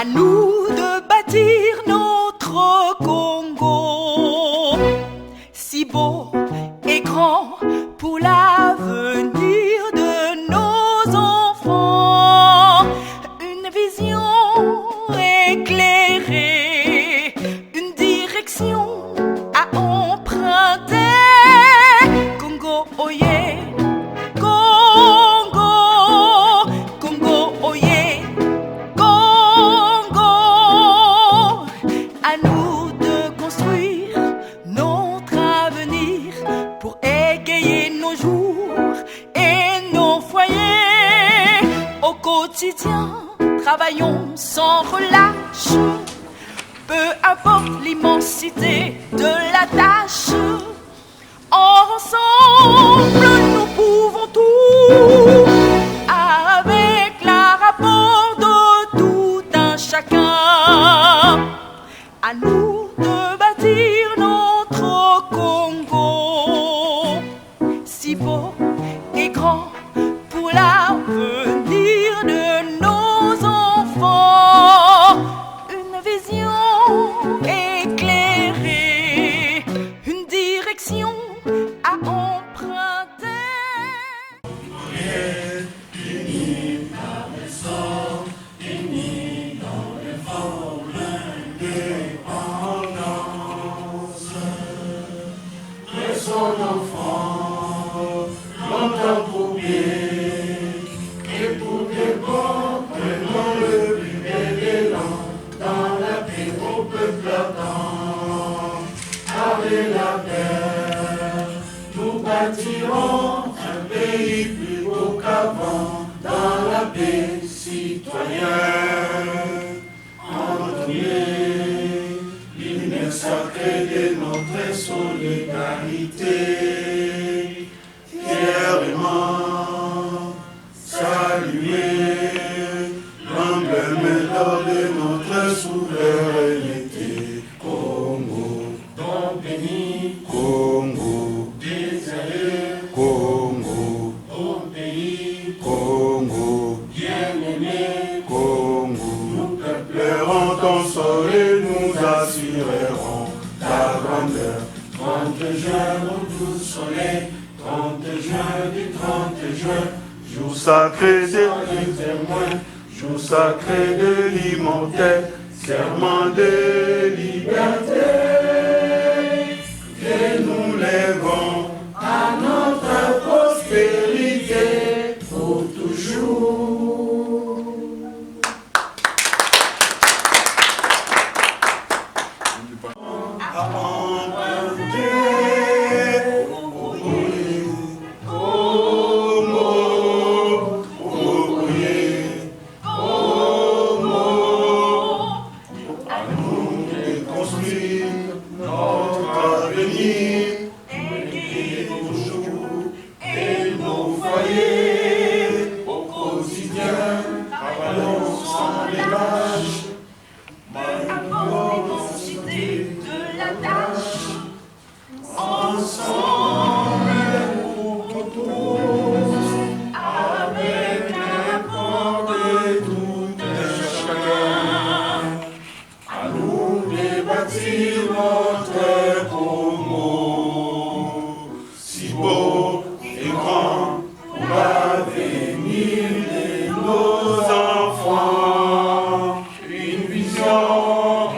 À nous de bâtir notre Congo, si beau et grand pour l'avenir de nos enfants. Une vision éclairée, une direction à emprunter. Congo, oyez, Congo, Congo, oyez, Congo. À nous de construire notre avenir pour égayer nos jours et nos foyers. Au quotidien, travaillons sans relâche, peu importe l'immensité de la tâche. Ensemble, nous pouvons tout, avec la rapport de tout un chacun. À nous de bâtir notre Congo, si beau et grand pour l'avenir de nos enfants. Une vision éclairée, une direction à emprunter. Unis par le sang, unis dans le fond, l'indépendance. Laissons nos enfants longtemps pour bien, et pour des bons, prenons le plus bel élan, dans la paix au peuple ardent. Avec la paix, nous bâtirons un pays plus beau qu'avant, dans la paix citoyenne. Entouré, l'hymne sacré de notre solidarité, fièrement saluer l'emblème d'or de notre souveraineté. Congo, don béni, Congo, désiré, Congo, bon pays, Congo, bien-aimé, Congo. Nous peuplerons ton sol et nous assurerons ta grandeur. 30 juin, au doux soleil, 30 juin du 30 juin, jour sacré des témoins, jour sacré de l'immortel, serment de liberté, que nous lèvons à notre prospérité pour toujours. À emprunter, construire notre avenir, et nos jours et nos foyers. Au quotidien, travaillons sans relâche, malgré l'immensité de la tâche. Ensemble, pour tous, avec l'apport de tout un chacun. À nous de bâtir notre Congo, si beau et grand pour l'avenir de nos enfants. Une vision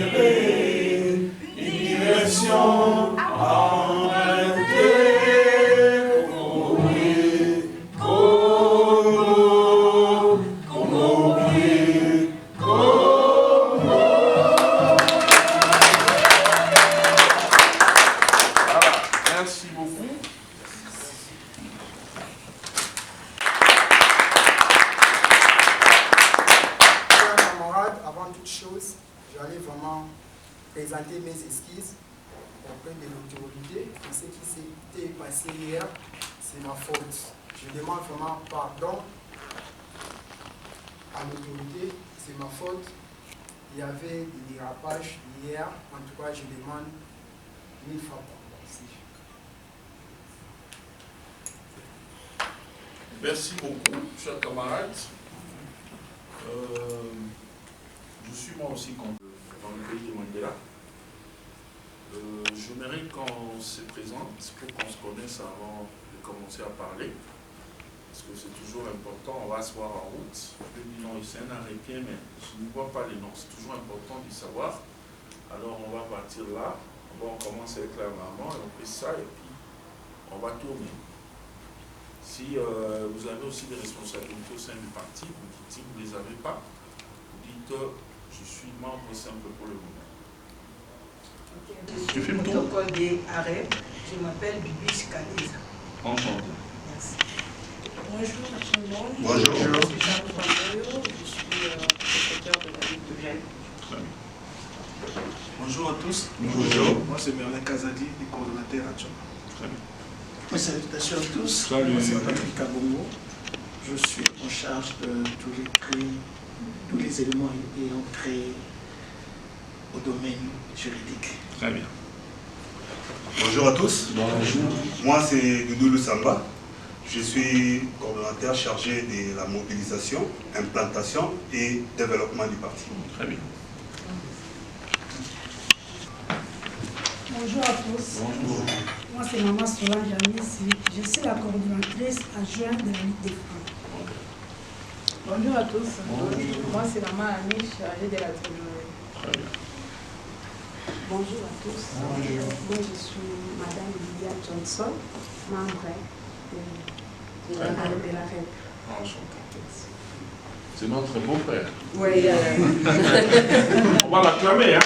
éclairée, une direction à emprunter. Congo, Congo, Congo. Merci beaucoup. Chers camarades, avant toute chose, j'allais vraiment présenter mes esquisses auprès de l'autorité. Pour ce qui s'était passé hier, c'est ma faute. Je demande vraiment pardon à l'autorité, c'est ma faute. Il y avait des dérapages hier, en tout cas je demande 1000 fois pardon. Merci beaucoup, chers camarades. aussi dans le pays de Mandela. Je mérite qu'on se présente pour qu'on se connaisse avant de commencer à parler. Parce que c'est toujours important, on va se voir en route. Je dis non, c'est un arrêt-pied, mais je ne vois pas les noms. C'est toujours important de savoir. Alors on va partir là. On commence avec la maman, et on fait ça, et puis on va tourner. Si vous avez aussi des responsabilités au sein du parti, vous dites si vous ne les avez pas, vous dites je suis membre simple pour le moment. Je suis protocole des arrêts. Je m'appelle Bibiche Kaliza. Enchanté. Merci. Bonjour tout le monde. Bonjour. Je suis Jean Pampero. Je suis secrétaire de la Ligue de Jeunes. Bonjour à tous. Bonjour. Moi c'est Merlin Kazadi, le coordonnateur adjoint. Très bien. Salutations à tous. Salut. Moi c'est Patrick Kabongo. Je suis en charge de tous les éléments ayant trait au domaine juridique. Très bien. Bonjour à tous. Bonjour. Moi, c'est Doudou Lusamba. Je suis coordonnateur chargé de la mobilisation, implantation et développement du parti. Très bien. Bonjour à tous. Bonjour. Moi, c'est Maman Solange Amissi. Je suis la coordinatrice adjointe de la Ligue des femmes. Bonjour à tous. Bonjour. Moi, c'est Maman Annie, chargée de la trésorerie. Très bien. Bonjour à tous. Bonjour. Moi, je suis Madame Lydia Johnson, membre de la REP. Enchanté. C'est notre beau-frère. Oui. On va l'acclamer, hein?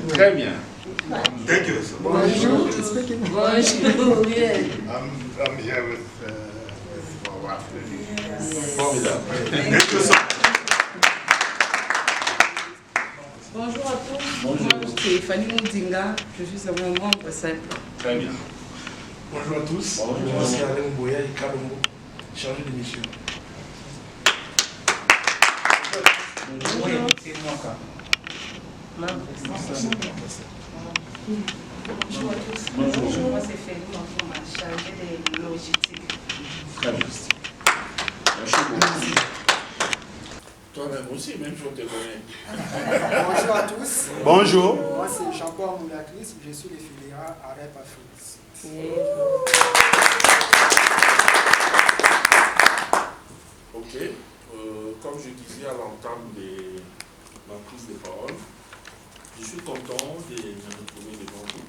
Très bien. Thank you. Bonjour. Bonjour. I'm here with my wife, Lily. Formidable. Thank you, sir. Bonjour à tous. Bonjour. Moi, c'est Fanny Moudinga. Je suis un membre simple. Très bien. Bonjour à tous. Bonjour. Moi c'est Alain Mboya et Kalongo, chargé de mission. Bonjour à tous. Bonjour. Moi, c'est Féline Enfoma, chargée de logistique. Très bien. Merci beaucoup. Toi-même aussi, même si on te connaît. Bonjour à tous. Bonjour. Moi, c'est Jean-Paul Moulakris. Je suis le fédéral à REP Afrique. Ok. Comme je disais à l'entame de ma prise de parole, je suis content de me retrouver devant vous.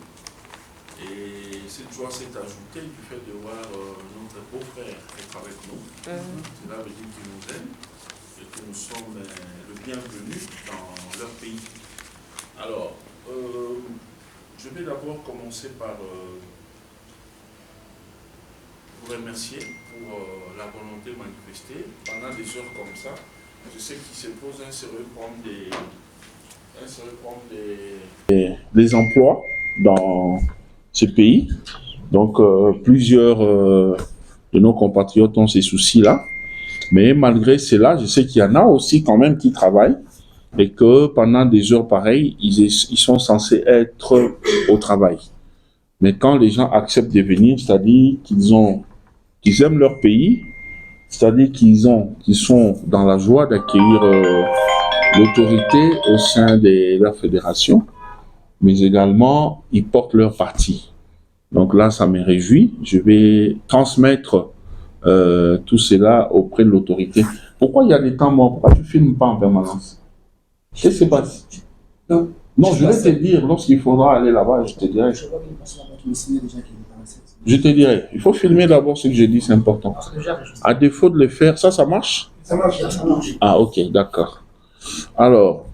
Et cette joie s'est ajoutée du fait de voir notre beau-frère être avec nous. Cela veut dire qu'ils nous aiment et que nous sommes le bienvenu dans leur pays. Alors, je vais d'abord commencer par vous remercier pour la volonté manifestée pendant des heures comme ça. Je sais qu'il se pose un sérieux problème des emplois dans ce pays. Donc, plusieurs de nos compatriotes ont ces soucis-là. Mais malgré cela, je sais qu'il y en a aussi quand même qui travaillent et que pendant des heures pareilles, ils sont censés être au travail. Mais quand les gens acceptent de venir, c'est-à-dire qu'ils aiment leur pays, c'est-à-dire qu'ils sont dans la joie d'accueillir l'autorité au sein de leur fédération, mais également ils portent leur parti. Donc là, ça me réjouit. Je vais transmettre tout cela auprès de l'autorité. Pourquoi il y a des temps morts? Pourquoi tu ne filmes pas en permanence? Qu'est-ce qui se passe? Non, je vais te dire, lorsqu'il faudra aller là-bas, je te dirai. Je te dirai. Il faut filmer d'abord ce que je dis, c'est important. À défaut de le faire, ça marche? Ça marche. Ah, ok, d'accord. Alors,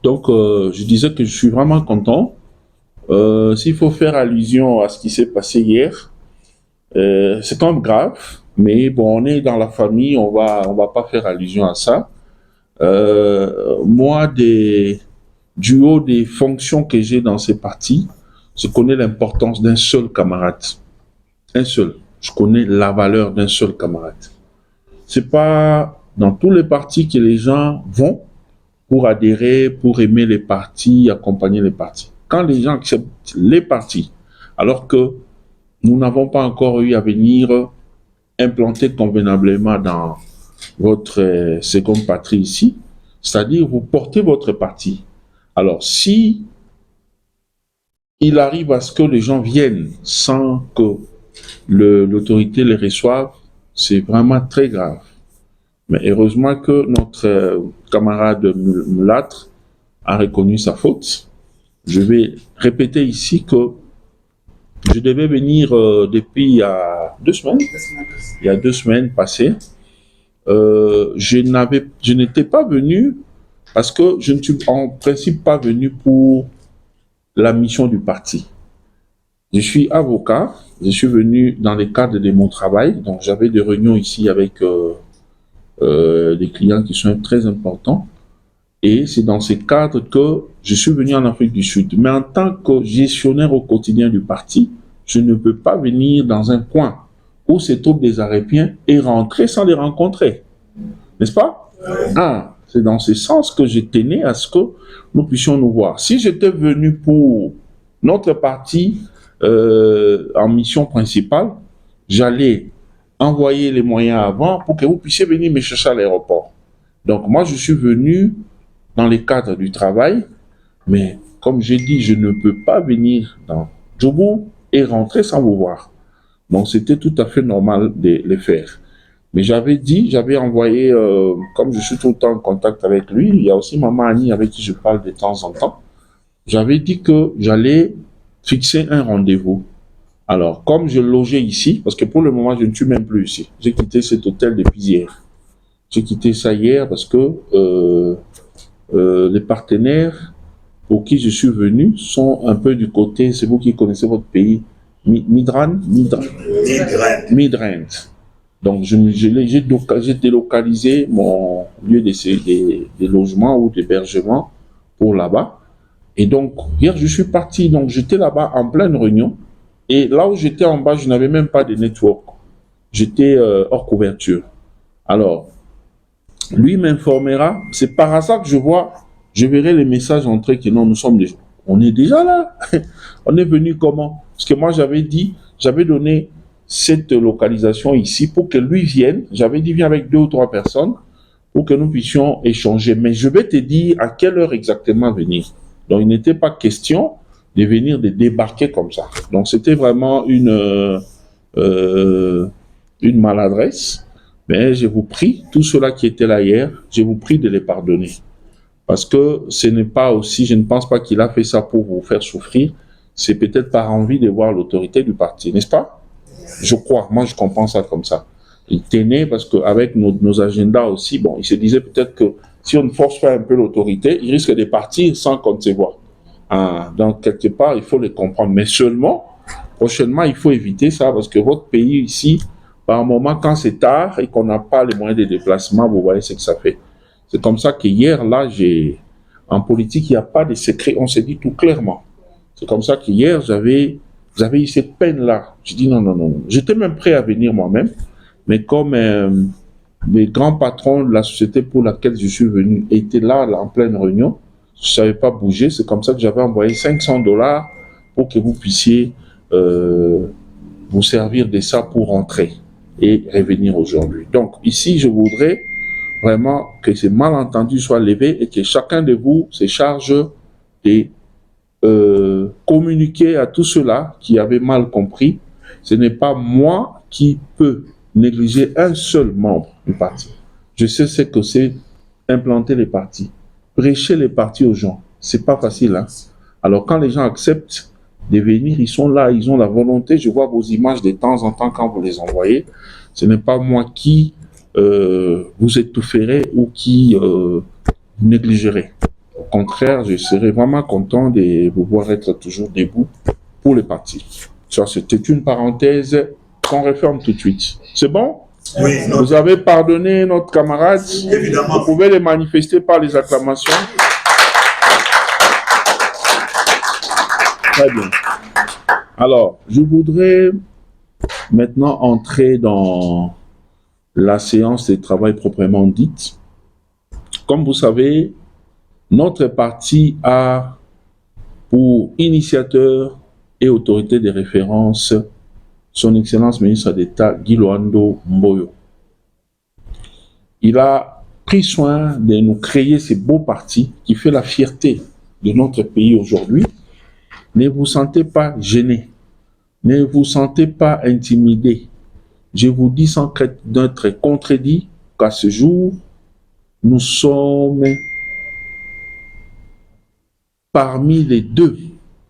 donc, je disais que je suis vraiment content. S'il faut faire allusion à ce qui s'est passé hier, c'est quand même grave, mais bon, on est dans la famille, on va pas faire allusion à ça. Moi, du haut des fonctions que j'ai dans ces partis, je connais l'importance d'un seul camarade. Un seul. Je connais la valeur d'un seul camarade. C'est pas dans tous les partis que les gens vont pour adhérer, pour aimer les partis, accompagner les partis. Quand les gens acceptent les partis, alors que nous n'avons pas encore eu à venir implanté convenablement dans votre seconde patrie ici, c'est-à-dire vous portez votre parti. Alors, si il arrive à ce que les gens viennent sans que l'autorité les reçoive, c'est vraiment très grave. Mais heureusement que notre camarade mulâtre a reconnu sa faute. Je vais répéter ici que je devais venir depuis il y a 2 semaines. Il y a 2 semaines passées. Je n'étais pas venu parce que je ne suis en principe pas venu pour la mission du parti. Je suis avocat. Je suis venu dans le cadre de mon travail. Donc j'avais des réunions ici avec des clients qui sont très importants. Et c'est dans ce cadre que je suis venu en Afrique du Sud. Mais en tant que gestionnaire au quotidien du parti, je ne peux pas venir dans un coin où se trouvent des Arépiens et rentrer sans les rencontrer. N'est-ce pas? C'est dans ce sens que je tenais à ce que nous puissions nous voir. Si j'étais venu pour notre parti en mission principale, j'allais envoyer les moyens avant pour que vous puissiez venir me chercher à l'aéroport. Donc moi, je suis venu dans le cadre du travail, mais comme j'ai dit, je ne peux pas venir dans Djoubou et rentrer sans vous voir. Donc c'était tout à fait normal de le faire. Mais j'avais envoyé, comme je suis tout le temps en contact avec lui, il y a aussi Maman Annie avec qui je parle de temps en temps, j'avais dit que j'allais fixer un rendez-vous. Alors, comme je logeais ici, parce que pour le moment, je ne suis même plus ici. J'ai quitté cet hôtel depuis hier. J'ai quitté ça hier parce que les partenaires pour qui je suis venu sont un peu du côté, c'est vous qui connaissez votre pays, Midrand. Donc, j'ai délocalisé mon lieu de logement ou d'hébergement pour là-bas. Et donc, hier, je suis parti. Donc, j'étais là-bas en pleine réunion. Et là où j'étais en bas, je n'avais même pas de network. J'étais hors couverture. Alors, lui m'informera. C'est par hasard que je verrai les messages entrer que non, on est déjà là. On est venu comment? Parce que moi, j'avais donné cette localisation ici pour que lui vienne. J'avais dit, viens avec 2 ou 3 personnes pour que nous puissions échanger. Mais je vais te dire à quelle heure exactement venir. Donc, il n'était pas question de venir, de débarquer comme ça. Donc, c'était vraiment une maladresse. Mais je vous prie, tous ceux-là qui étaient là hier, je vous prie de les pardonner. Parce que ce n'est pas aussi, je ne pense pas qu'il a fait ça pour vous faire souffrir. C'est peut-être par envie de voir l'autorité du parti, n'est-ce pas? Je crois, moi je comprends ça comme ça. Il tenait parce qu'avec nos agendas aussi, bon, il se disait peut-être que si on ne force pas un peu l'autorité, il risque de partir sans qu'on se voit. Donc quelque part, il faut les comprendre. Mais seulement, prochainement, il faut éviter ça parce que votre pays ici, par un moment, quand c'est tard et qu'on n'a pas les moyens de déplacement, vous voyez ce que ça fait. C'est comme ça que hier, là, en politique, il n'y a pas de secret, on s'est dit tout clairement. C'est comme ça qu'hier, j'avais eu cette peine-là. J'ai dit non. J'étais même prêt à venir moi-même, mais comme les grands patrons de la société pour laquelle je suis venu étaient là en pleine réunion, je ne savais pas bouger. C'est comme ça que j'avais envoyé $500 pour que vous puissiez vous servir de ça pour rentrer et revenir aujourd'hui. Donc ici, je voudrais vraiment que ces malentendus soient levés et que chacun de vous se charge de communiquer à tous ceux-là qui avaient mal compris. Ce n'est pas moi qui peux négliger un seul membre du parti. Je sais ce que c'est implanter les partis, prêcher les partis aux gens. C'est pas facile, hein? Alors quand les gens acceptent de venir, ils sont là, ils ont la volonté. Je vois vos images de temps en temps quand vous les envoyez. Ce n'est pas moi qui vous étoufferai ou qui négligerai. Au contraire, je serai vraiment content de vous voir être toujours debout pour les partis. Ça, c'était une parenthèse qu'on referme tout de suite. C'est bon? Oui. Vous avez pardonné notre camarade? Évidemment. Vous pouvez les manifester par les acclamations. Très bien. Alors, je voudrais maintenant entrer dans la séance de travail proprement dite. Comme vous savez, notre parti a pour initiateur et autorité de référence son Excellence ministre d'État Guy Loando Mboyo. Il a pris soin de nous créer ces beaux partis qui font la fierté de notre pays aujourd'hui. Ne vous sentez pas gênés, ne vous sentez pas intimidés. Je vous dis sans crainte d'être contredit qu'à ce jour, nous sommes parmi les 2,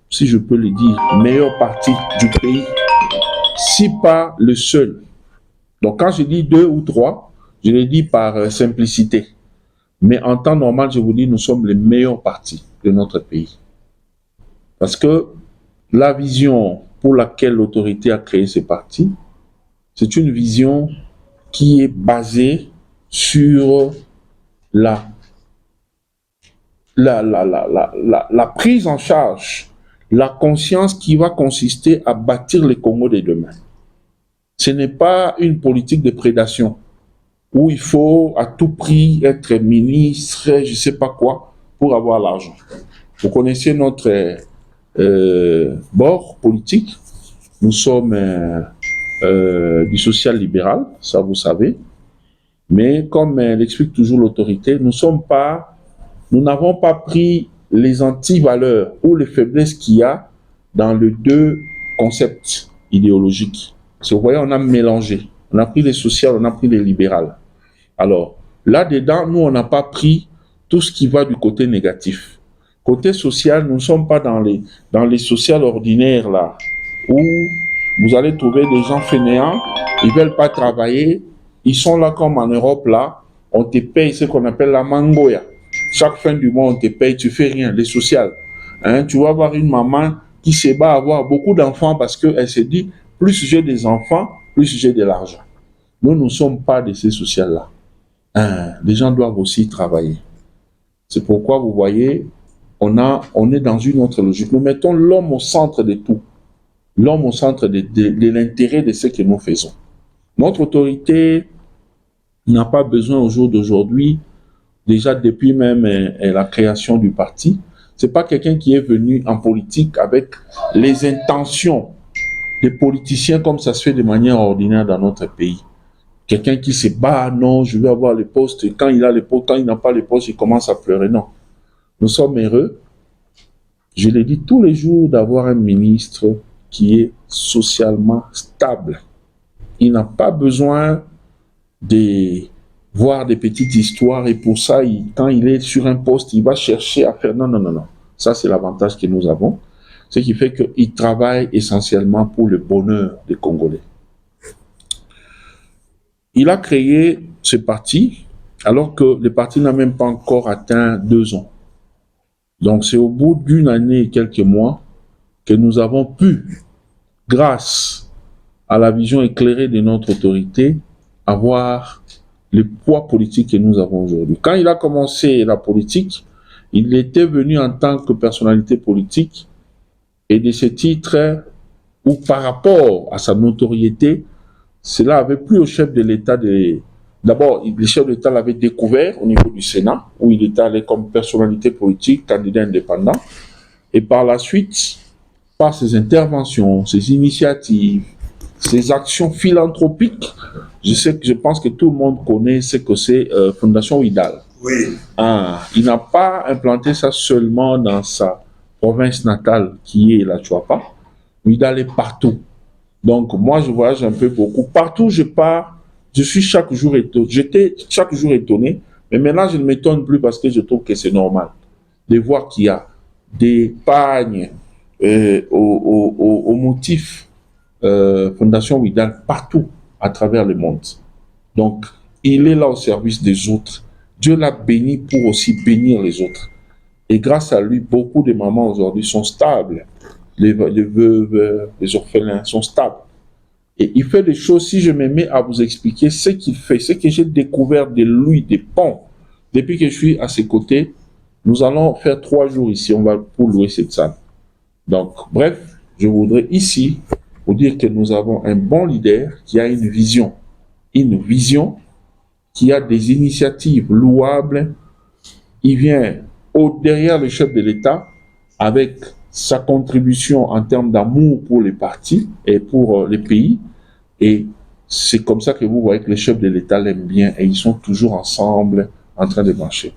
si je peux le dire, meilleurs partis du pays, si pas le seul. Donc quand je dis 2 ou 3, je le dis par simplicité. Mais en temps normal, je vous dis, nous sommes les meilleurs partis de notre pays. Parce que la vision pour laquelle l'autorité a créé ces partis, c'est une vision qui est basée sur la prise en charge, la conscience qui va consister à bâtir le Congo de demain. Ce n'est pas une politique de prédation où il faut à tout prix être ministre, je ne sais pas quoi, pour avoir l'argent. Vous connaissez notre bord politique. Nous sommes du social-libéral, ça vous savez. Mais comme l'explique toujours l'autorité, nous n'avons pas pris les antivaleurs ou les faiblesses qu'il y a dans les 2 concepts idéologiques. Vous voyez, on a mélangé. On a pris les social, on a pris les libérales. Alors, là-dedans, nous, on n'a pas pris tout ce qui va du côté négatif. Côté social, nous ne sommes pas dans les sociales ordinaires, là, où vous allez trouver des gens fainéants, ils ne veulent pas travailler, ils sont là comme en Europe, là, on te paye ce qu'on appelle la mangoya. Chaque fin du mois, on te paye, tu fais rien, les sociales. Hein, tu vas voir une maman qui se bat à avoir beaucoup d'enfants parce qu'elle se dit, plus j'ai des enfants, plus j'ai de l'argent. Nous ne sommes pas de ces sociales-là. Hein, les gens doivent aussi travailler. C'est pourquoi vous voyez, on est dans une autre logique. Nous mettons l'homme au centre de tout. L'homme au centre de l'intérêt de ce que nous faisons. Notre autorité n'a pas besoin au jour d'aujourd'hui, déjà depuis même la création du parti, c'est pas quelqu'un qui est venu en politique avec les intentions des politiciens comme ça se fait de manière ordinaire dans notre pays. Quelqu'un qui se bat, non, je vais avoir le poste, et quand il a le poste, quand il n'a pas le poste, il commence à pleurer. Non. Nous sommes heureux, je l'ai dit tous les jours, d'avoir un ministre qui est socialement stable. Il n'a pas besoin de voir des petites histoires et pour ça, quand il est sur un poste, il va chercher à faire... Non, non, non, non. Ça, c'est l'avantage que nous avons. Ce qui fait qu'il travaille essentiellement pour le bonheur des Congolais. Il a créé ce parti alors que le parti n'a même pas encore atteint 2 ans. Donc, c'est au bout d'1 année et quelques mois que nous avons pu, grâce à la vision éclairée de notre autorité, avoir le poids politique que nous avons aujourd'hui. Quand il a commencé la politique, il était venu en tant que personnalité politique et de ce titre où par rapport à sa notoriété, cela avait plu au chef de l'État de... D'abord, le chef de l'État l'avait découvert au niveau du Sénat, où il était allé comme personnalité politique, candidat indépendant. Et par la suite, par ses interventions, ses initiatives, ses actions philanthropiques, je pense que tout le monde connaît ce que c'est Fondation Ouidal. Oui. Il n'a pas implanté ça seulement dans sa province natale, qui est la Chuapa. Ouidal est partout. Donc, moi, je voyage un peu beaucoup. Partout où je pars, je suis chaque jour étonné. J'étais chaque jour étonné, mais maintenant, je ne m'étonne plus parce que je trouve que c'est normal de voir qu'il y a des pagnes au motif Fondation Ouidal partout à travers le monde. Donc, il est là au service des autres. Dieu l'a béni pour aussi bénir les autres. Et grâce à lui, beaucoup de mamans aujourd'hui sont stables. Les veuves, les orphelins sont stables. Et il fait des choses, si je me mets à vous expliquer ce qu'il fait, ce que j'ai découvert de lui, des ponts, depuis que je suis à ses côtés, nous allons faire 3 jours ici, on va pour louer cette salle. Donc, bref, je voudrais ici vous dire que nous avons un bon leader qui a une vision qui a des initiatives louables. Il vient derrière le chef de l'État avec sa contribution en termes d'amour pour les partis et pour les pays. Et c'est comme ça que vous voyez que les chefs de l'État l'aiment bien et ils sont toujours ensemble en train de marcher.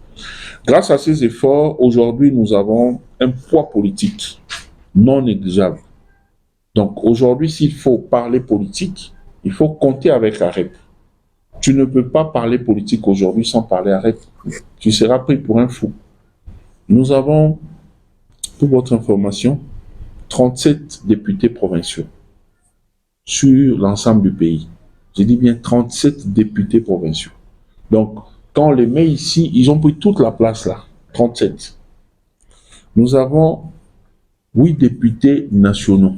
Grâce à ces efforts, aujourd'hui, nous avons un poids politique non négligeable. Donc aujourd'hui, s'il faut parler politique, il faut compter avec AREP. Tu ne peux pas parler politique aujourd'hui sans parler AREP. Tu seras pris pour un fou. Nous avons, pour votre information, 37 députés provinciaux sur l'ensemble du pays. Je dis bien 37 députés provinciaux. Donc, quand on les met ici, ils ont pris toute la place là. 37. Nous avons 8 députés nationaux.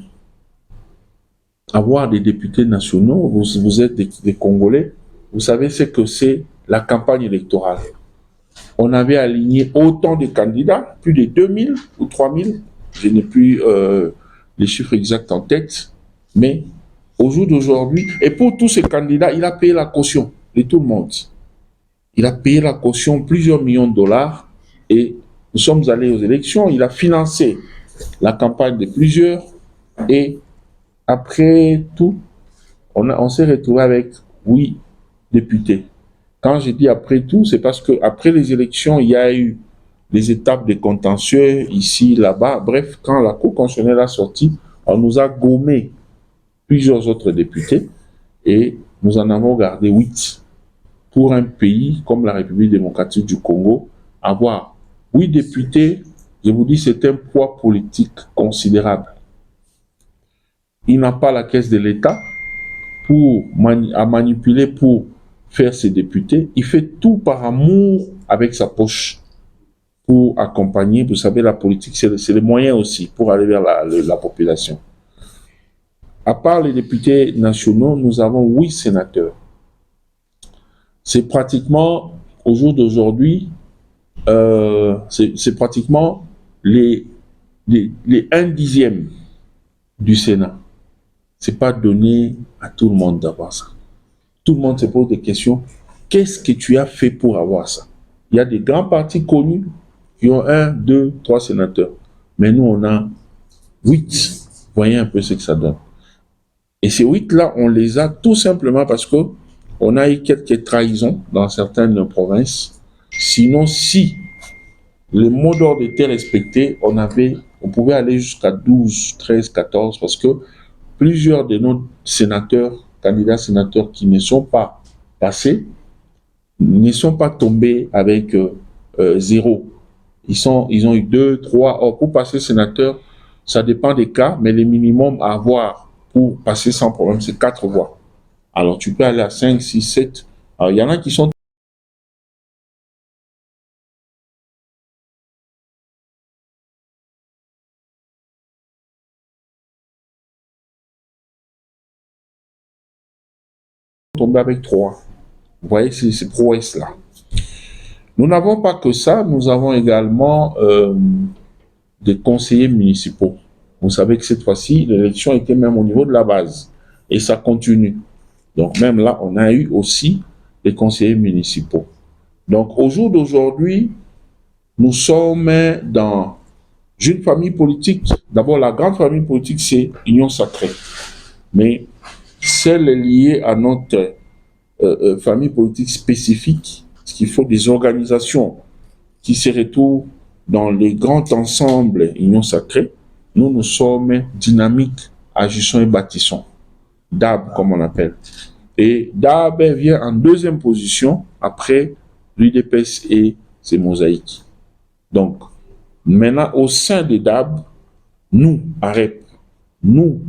Avoir des députés nationaux, vous êtes des Congolais, vous savez ce que c'est la campagne électorale. On avait aligné autant de candidats, plus de 2000 ou 3000, je n'ai plus les chiffres exacts en tête, mais au jour d'aujourd'hui, et pour tous ces candidats, il a payé la caution de tout le monde. Il a payé la caution plusieurs millions de dollars et nous sommes allés aux élections, il a financé la campagne de plusieurs et après tout, on s'est retrouvé avec 8 députés. Quand je dis après tout, c'est parce qu'après les élections, il y a eu des étapes de contentieux ici, là-bas. Bref, quand la Cour constitutionnelle a sorti, on nous a gommé plusieurs autres députés et nous en avons gardé 8. Pour un pays comme la République démocratique du Congo, avoir 8 députés, je vous dis, c'est un poids politique considérable. Il n'a pas la caisse de l'État à manipuler pour faire ses députés. Il fait tout par amour avec sa poche pour accompagner. Vous savez, la politique, c'est le moyen aussi pour aller vers la population. À part les députés nationaux, nous avons 8 sénateurs. C'est pratiquement, au jour d'aujourd'hui, c'est pratiquement les 1/10 du Sénat. C'est pas donné à tout le monde d'avoir ça. Tout le monde se pose des questions. Qu'est-ce que tu as fait pour avoir ça? Il y a des grands partis connus qui ont 1, 2, 3 sénateurs. Mais nous, on a 8. Voyez un peu ce que ça donne. Et ces 8-là, on les a tout simplement parce que on a eu quelques trahisons dans certaines provinces. Sinon, si le mot d'ordre était respecté, on pouvait aller jusqu'à 12, 13, 14 parce que plusieurs de nos sénateurs, candidats sénateurs qui ne sont pas passés, ne sont pas tombés avec 0. Ils ont eu 2, 3. Or, pour passer sénateur, ça dépend des cas, mais le minimum à avoir pour passer sans problème, c'est 4 voix. Alors, tu peux aller à 5, 6, 7. Alors, il y en a qui sont tombés avec 3. Vous voyez, c'est ces prouesses-là. Nous n'avons pas que ça, nous avons également des conseillers municipaux. Vous savez que cette fois-ci, l'élection était même au niveau de la base. Et ça continue. Donc même là, on a eu aussi des conseillers municipaux. Donc au jour d'aujourd'hui, nous sommes dans une famille politique. D'abord, la grande famille politique, c'est Union Sacrée. Mais celle liée à notre famille politique spécifique, parce qu'il faut des organisations qui se retrouvent dans les grands ensembles Union Sacrée. Nous sommes dynamiques, agissons et bâtissons. DAB, comme on appelle. Et DAB vient en 2e position après l'UDPS et ses mosaïques. Donc, maintenant, au sein des DAB, nous, AREP, nous,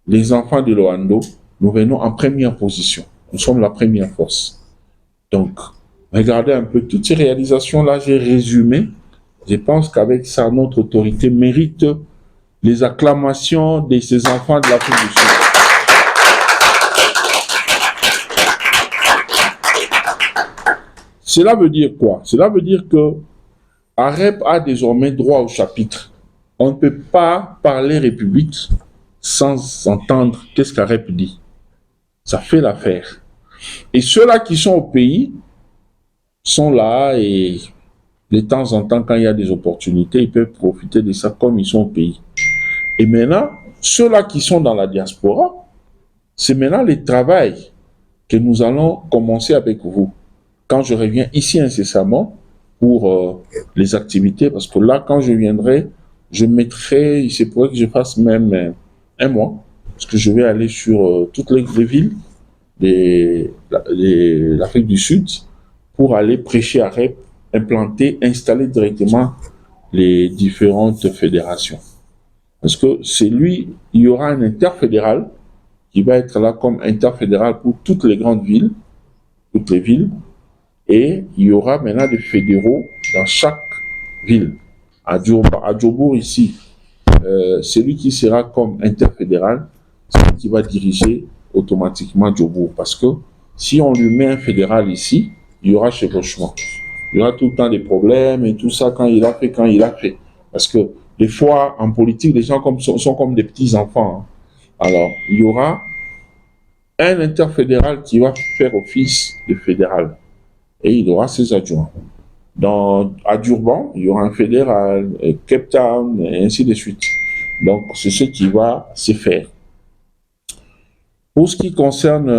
les enfants de Loando, nous venons en première position. Nous sommes la première force. Donc, regardez un peu toutes ces réalisations-là, j'ai résumé. Je pense qu'avec ça, notre autorité mérite les acclamations de ces enfants de l'Afrique du Sud. Cela veut dire quoi? Cela veut dire que AREP a désormais droit au chapitre. On ne peut pas parler République sans entendre qu'est-ce qu'AREP dit. Ça fait l'affaire. Et ceux-là qui sont au pays sont là et de temps en temps, quand il y a des opportunités, ils peuvent profiter de ça comme ils sont au pays. Et maintenant, ceux-là qui sont dans la diaspora, c'est maintenant le travail que nous allons commencer avec vous. Quand je reviens ici incessamment pour les activités, parce que là, quand je viendrai, je mettrai, il se pourrait que je fasse même un mois, parce que je vais aller sur toutes les villes de l'Afrique du Sud pour aller prêcher à REP, implanter, installer directement les différentes fédérations. Parce que c'est lui, il y aura un interfédéral qui va être là comme interfédéral pour toutes les grandes villes, toutes les villes, et il y aura maintenant des fédéraux dans chaque ville. À Djobour ici, celui qui sera comme interfédéral, c'est lui qui va diriger automatiquement Djobour. Parce que si on lui met un fédéral ici, il y aura chevauchement. Il y aura tout le temps des problèmes et tout ça quand il a fait. Parce que des fois, en politique, les gens sont comme des petits-enfants. Hein. Alors, il y aura un interfédéral qui va faire office de fédéral. Et il aura ses adjoints. À Durban, il y aura un fédéral, Cape Town, et ainsi de suite. Donc, c'est ce qui va se faire. Pour ce qui concerne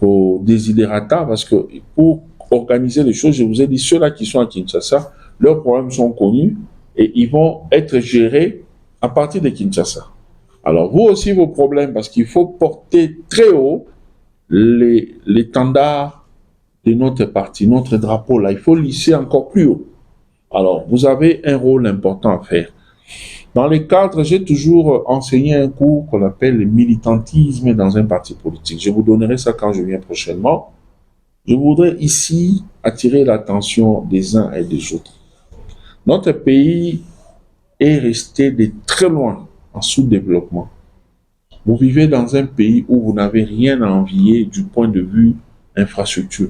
vos desiderata, parce que pour organiser les choses, je vous ai dit, ceux-là qui sont à Kinshasa, leurs problèmes sont connus et ils vont être gérés à partir de Kinshasa. Alors, vous aussi, vos problèmes, parce qu'il faut porter très haut l'étendard de notre parti, notre drapeau, là, il faut lisser encore plus haut. Alors, vous avez un rôle important à faire. Dans les cadres, j'ai toujours enseigné un cours qu'on appelle le militantisme dans un parti politique. Je vous donnerai ça quand je viens prochainement. Je voudrais ici attirer l'attention des uns et des autres. Notre pays est resté de très loin en sous-développement. Vous vivez dans un pays où vous n'avez rien à envier du point de vue infrastructure.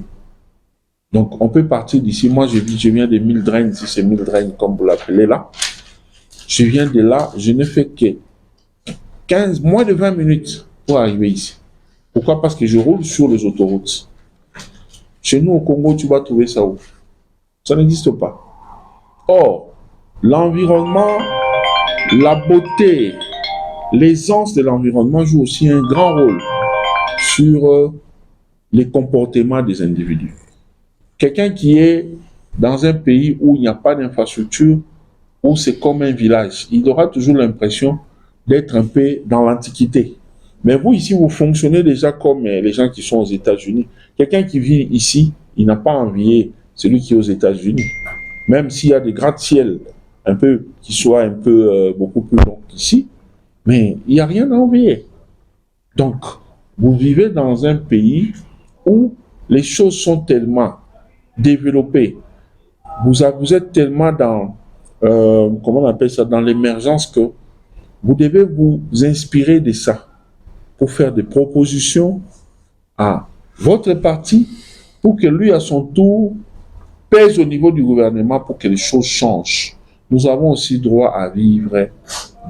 Donc, on peut partir d'ici. Moi, je viens de Mildred, si c'est Mildred, comme vous l'appelez là. Je viens de là, je ne fais que moins de 20 minutes pour arriver ici. Pourquoi? Parce que je roule sur les autoroutes. Chez nous, au Congo, tu vas trouver ça où? Ça n'existe pas. Or, l'environnement, la beauté, l'aisance de l'environnement joue aussi un grand rôle sur les comportements des individus. Quelqu'un qui est dans un pays où il n'y a pas d'infrastructure, où c'est comme un village, il aura toujours l'impression d'être un peu dans l'Antiquité. Mais vous, ici, vous fonctionnez déjà comme les gens qui sont aux États-Unis. Quelqu'un qui vit ici, il n'a pas envié celui qui est aux États-Unis. Même s'il y a des gratte-ciels un peu, qui soient un peu beaucoup plus longs qu'ici, mais il n'y a rien à envier. Donc, vous vivez dans un pays où les choses sont tellement développées. Vous êtes tellement dans, comment on appelle ça, dans l'émergence que vous devez vous inspirer de ça pour faire des propositions à votre parti pour que lui, à son tour, pèse au niveau du gouvernement pour que les choses changent. Nous avons aussi droit à vivre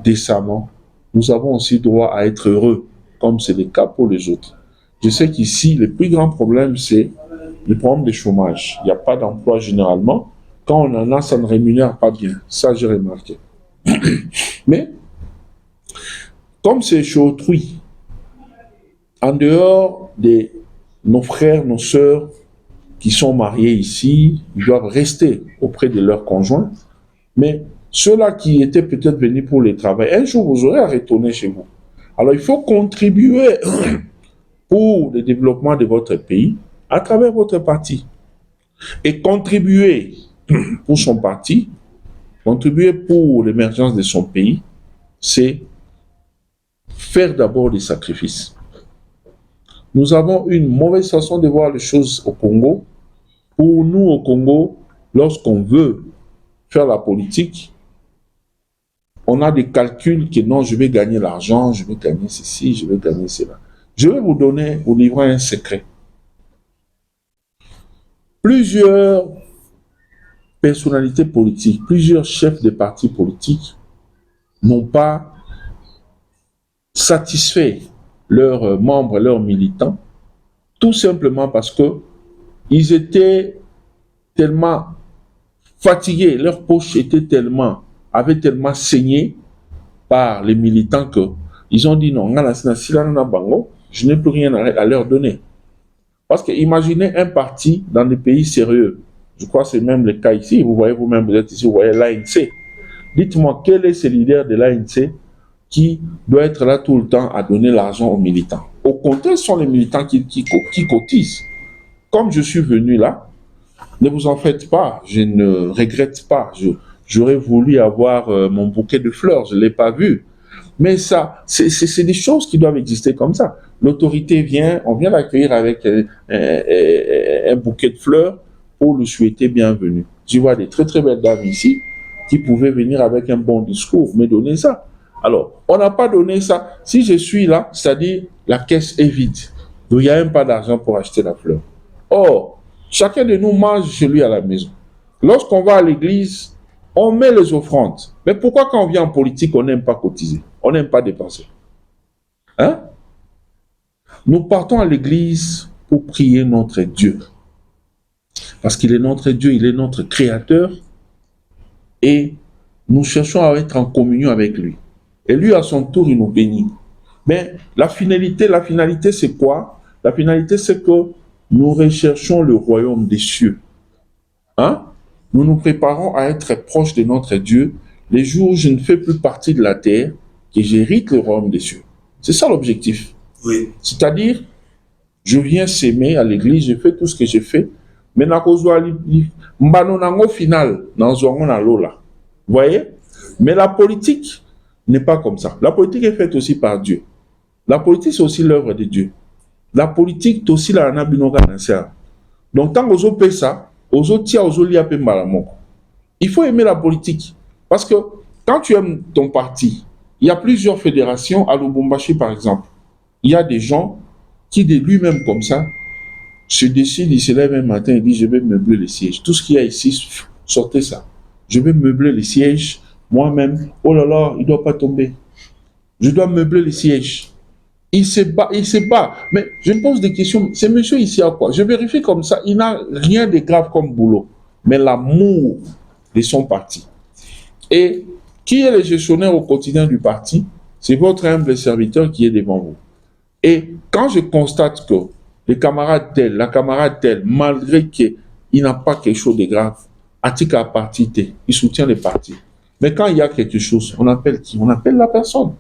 décemment. Nous avons aussi droit à être heureux, comme c'est le cas pour les autres. Je sais qu'ici, le plus grand problème, c'est le problème du chômage. Il n'y a pas d'emploi généralement. Quand on en a, ça ne rémunère pas bien. Ça, j'ai remarqué. Mais, comme c'est chez autrui, en dehors de nos frères, nos sœurs qui sont mariés ici, ils doivent rester auprès de leurs conjoints. Mais ceux-là qui étaient peut-être venus pour le travail, un jour, vous aurez à retourner chez vous. Alors, il faut contribuer pour le développement de votre pays à travers votre parti. Et contribuer pour son parti, contribuer pour l'émergence de son pays, c'est faire d'abord des sacrifices. Nous avons une mauvaise façon de voir les choses au Congo. Pour nous, au Congo, lorsqu'on veut faire la politique, on a des calculs que non, je vais gagner l'argent, je vais gagner ceci, je vais gagner cela. Je vais vous livrer un secret. Plusieurs personnalités politiques, plusieurs chefs de partis politiques n'ont pas satisfait leurs membres, leurs militants, tout simplement parce que ils étaient tellement fatigués, leurs poches avaient tellement saigné par les militants que ils ont dit non, je n'ai plus rien à leur donner. Parce que imaginez un parti dans des pays sérieux. Je crois que c'est même le cas ici. Vous voyez vous-même, vous êtes ici, vous voyez l'ANC. Dites-moi, quel est ce leader de l'ANC qui doit être là tout le temps à donner l'argent aux militants? Au contraire, ce sont les militants qui cotisent. Comme je suis venu là, ne vous en faites pas, je ne regrette pas. J'aurais voulu avoir mon bouquet de fleurs, je ne l'ai pas vu. Mais ça, c'est des choses qui doivent exister comme ça. L'autorité vient, on vient l'accueillir avec un bouquet de fleurs pour le souhaiter bienvenue. Je vois des très très belles dames ici qui pouvaient venir avec un bon discours, me donner ça. Alors, on n'a pas donné ça. Si je suis là, c'est-à-dire la caisse est vide. Donc, il n'y a même pas d'argent pour acheter la fleur. Or, chacun de nous mange chez lui à la maison. Lorsqu'on va à l'église, on met les offrandes. Mais pourquoi quand on vient en politique, on n'aime pas cotiser? On n'aime pas dépenser. Hein? Nous partons à l'église pour prier notre Dieu. Parce qu'il est notre Dieu, il est notre créateur. Et nous cherchons à être en communion avec lui. Et lui, à son tour, il nous bénit. Mais la finalité, c'est quoi? La finalité, c'est que nous recherchons le royaume des cieux. Hein? Nous nous préparons à être proches de notre Dieu les jours où je ne fais plus partie de la terre, que j'hérite le royaume des cieux. C'est ça l'objectif. Oui. C'est-à-dire, je viens s'aimer à l'église, je fais tout ce que j'ai fait, mais au final, vous voyez? Mais la politique n'est pas comme ça. La politique est faite aussi par Dieu. La politique, c'est aussi l'œuvre de Dieu. La politique, c'est aussi la nabinoga. Donc, tant que vous ça, il faut aimer la politique. Parce que quand tu aimes ton parti, il y a plusieurs fédérations. À Lubumbashi, par exemple, il y a des gens qui, de lui-même comme ça, se décident, ils se lèvent un matin et disent, je vais meubler les sièges. Tout ce qu'il y a ici, sortez ça. Je vais meubler les sièges moi-même. Oh là là, il ne doit pas tomber. Je dois meubler les sièges. Il se bat. Mais je me pose des questions. Ce monsieur ici a quoi? Je vérifie comme ça. Il n'a rien de grave comme boulot. Mais l'amour de son parti. Et qui est le gestionnaire au quotidien du parti? C'est votre humble serviteur qui est devant vous. Et quand je constate que les camarades tels, la camarade telle, malgré qu'il n'a pas quelque chose de grave, Atika parti, il soutient les partis. Mais quand il y a quelque chose, on appelle qui? On appelle la personne.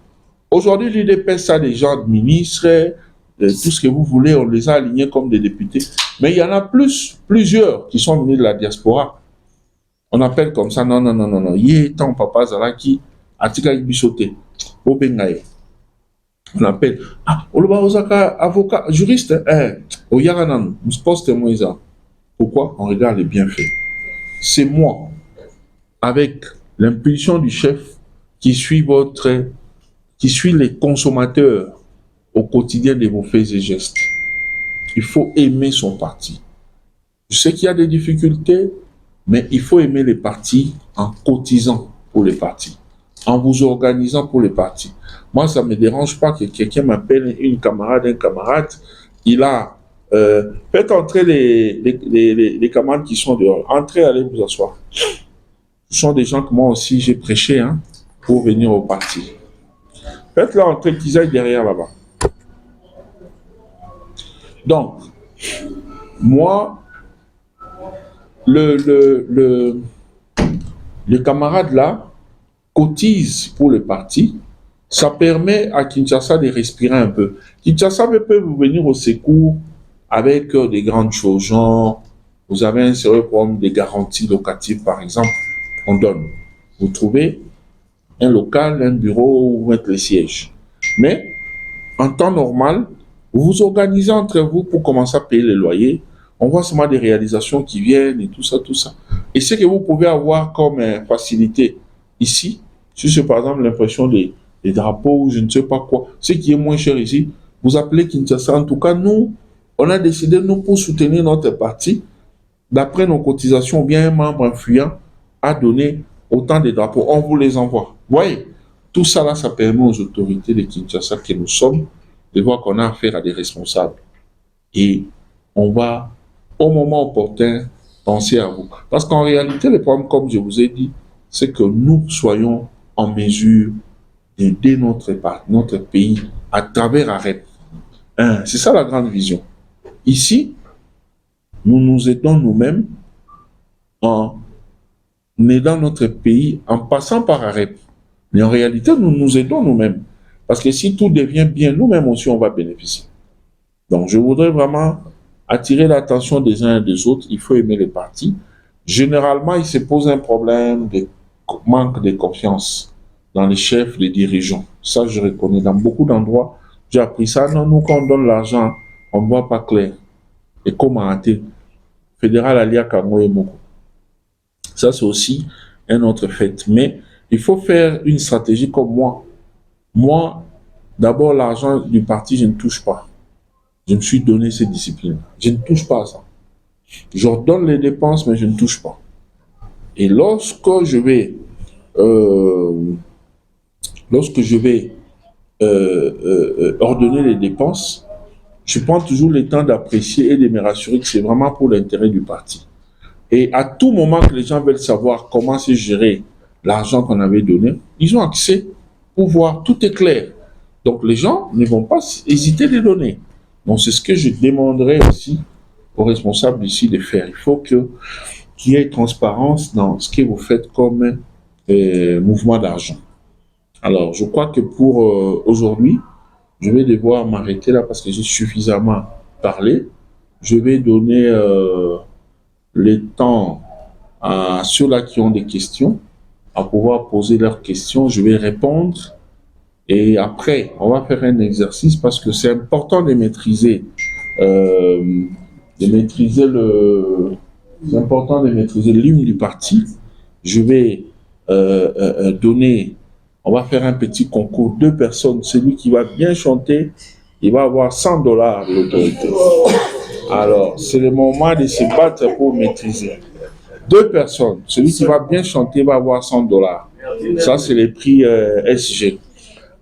Aujourd'hui, l'UDPS a des gens de ministres, tout ce que vous voulez, on les a alignés comme des députés. Mais il y en a plusieurs qui sont venus de la diaspora. On appelle comme ça, non. Yé, ton papa Zalaki, Atika Ibisote, Obengaye. On appelle, Oloba Ozaka, avocat, juriste, Oyaranan, poste Moïsa. Pourquoi? On regarde les bienfaits. C'est moi, avec l'impulsion du chef, qui suis les consommateurs au quotidien de vos faits et gestes. Il faut aimer son parti. Je sais qu'il y a des difficultés, mais il faut aimer les partis en cotisant pour les partis, en vous organisant pour les partis. Moi, ça ne me dérange pas que quelqu'un m'appelle un camarade, il a... faites entrer les camarades qui sont dehors. Entrez, allez vous asseoir. Ce sont des gens que moi aussi j'ai prêché pour venir au parti. Faites-leur entrer, qu'ils aillent derrière là-bas. Donc, moi, le camarade là cotise pour le parti. Ça permet à Kinshasa de respirer un peu. Kinshasa peut vous venir au secours avec des grandes choses, genre, vous avez un sérieux problème de garantie locative, par exemple, on donne. Vous trouvez un local, un bureau où vous mettez les sièges. Mais, en temps normal, vous vous organisez entre vous pour commencer à payer les loyers. On voit seulement des réalisations qui viennent et tout ça. Et ce que vous pouvez avoir comme facilité ici, si c'est par exemple l'impression des drapeaux ou je ne sais pas quoi, ce qui est moins cher ici, vous appelez Kinshasa. En tout cas, nous, on a décidé, nous, pour soutenir notre parti, d'après nos cotisations, ou bien un membre influent a donné autant de drapeaux. On vous les envoie. Vous voyez, tout ça là, ça permet aux autorités de Kinshasa que nous sommes de voir qu'on a affaire à des responsables. Et on va, au moment opportun, pensez à vous. Parce qu'en réalité, le problème, comme je vous ai dit, c'est que nous soyons en mesure d'aider notre pays à travers AREP. Hein, c'est ça la grande vision. Ici, nous nous aidons nous-mêmes en aidant notre pays en passant par AREP. Mais en réalité, nous nous aidons nous-mêmes. Parce que si tout devient bien, nous-mêmes aussi, on va bénéficier. Donc, je voudrais vraiment attirer l'attention des uns et des autres. Il faut aimer les partis. Généralement, il se pose un problème de manque de confiance dans les chefs, les dirigeants. Ça, je reconnais. Dans beaucoup d'endroits, j'ai appris ça. Non, nous, quand on donne l'argent, on ne voit pas clair. Et comment hâter fédéral Alia Kango et Moko. Ça, c'est aussi un autre fait. Mais il faut faire une stratégie comme moi. Moi, d'abord, l'argent du parti, je ne touche pas. Je me suis donné cette discipline. Je ne touche pas à ça. J'ordonne les dépenses, mais je ne touche pas. Et lorsque je vais ordonner les dépenses, je prends toujours le temps d'apprécier et de me rassurer que c'est vraiment pour l'intérêt du parti. Et à tout moment que les gens veulent savoir comment c'est géré l'argent qu'on avait donné, ils ont accès pour voir, tout est clair. Donc les gens ne vont pas hésiter de donner. Donc c'est ce que je demanderai aussi aux responsables ici de faire. Il faut qu'il y ait transparence dans ce que vous faites comme mouvement d'argent. Alors je crois que pour aujourd'hui, je vais devoir m'arrêter là parce que j'ai suffisamment parlé. Je vais donner le temps à ceux-là qui ont des questions, à pouvoir poser leurs questions. Je vais répondre. Et après, on va faire un exercice parce que c'est important de maîtriser, c'est important de maîtriser l'hymne du parti. Je vais donner, on va faire un petit concours, 2 personnes. Celui qui va bien chanter, il va avoir $100 de l'autorité. Alors, c'est le moment de se battre pour maîtriser. 2 personnes, celui qui va bien chanter va avoir $100. Ça, c'est les prix SG.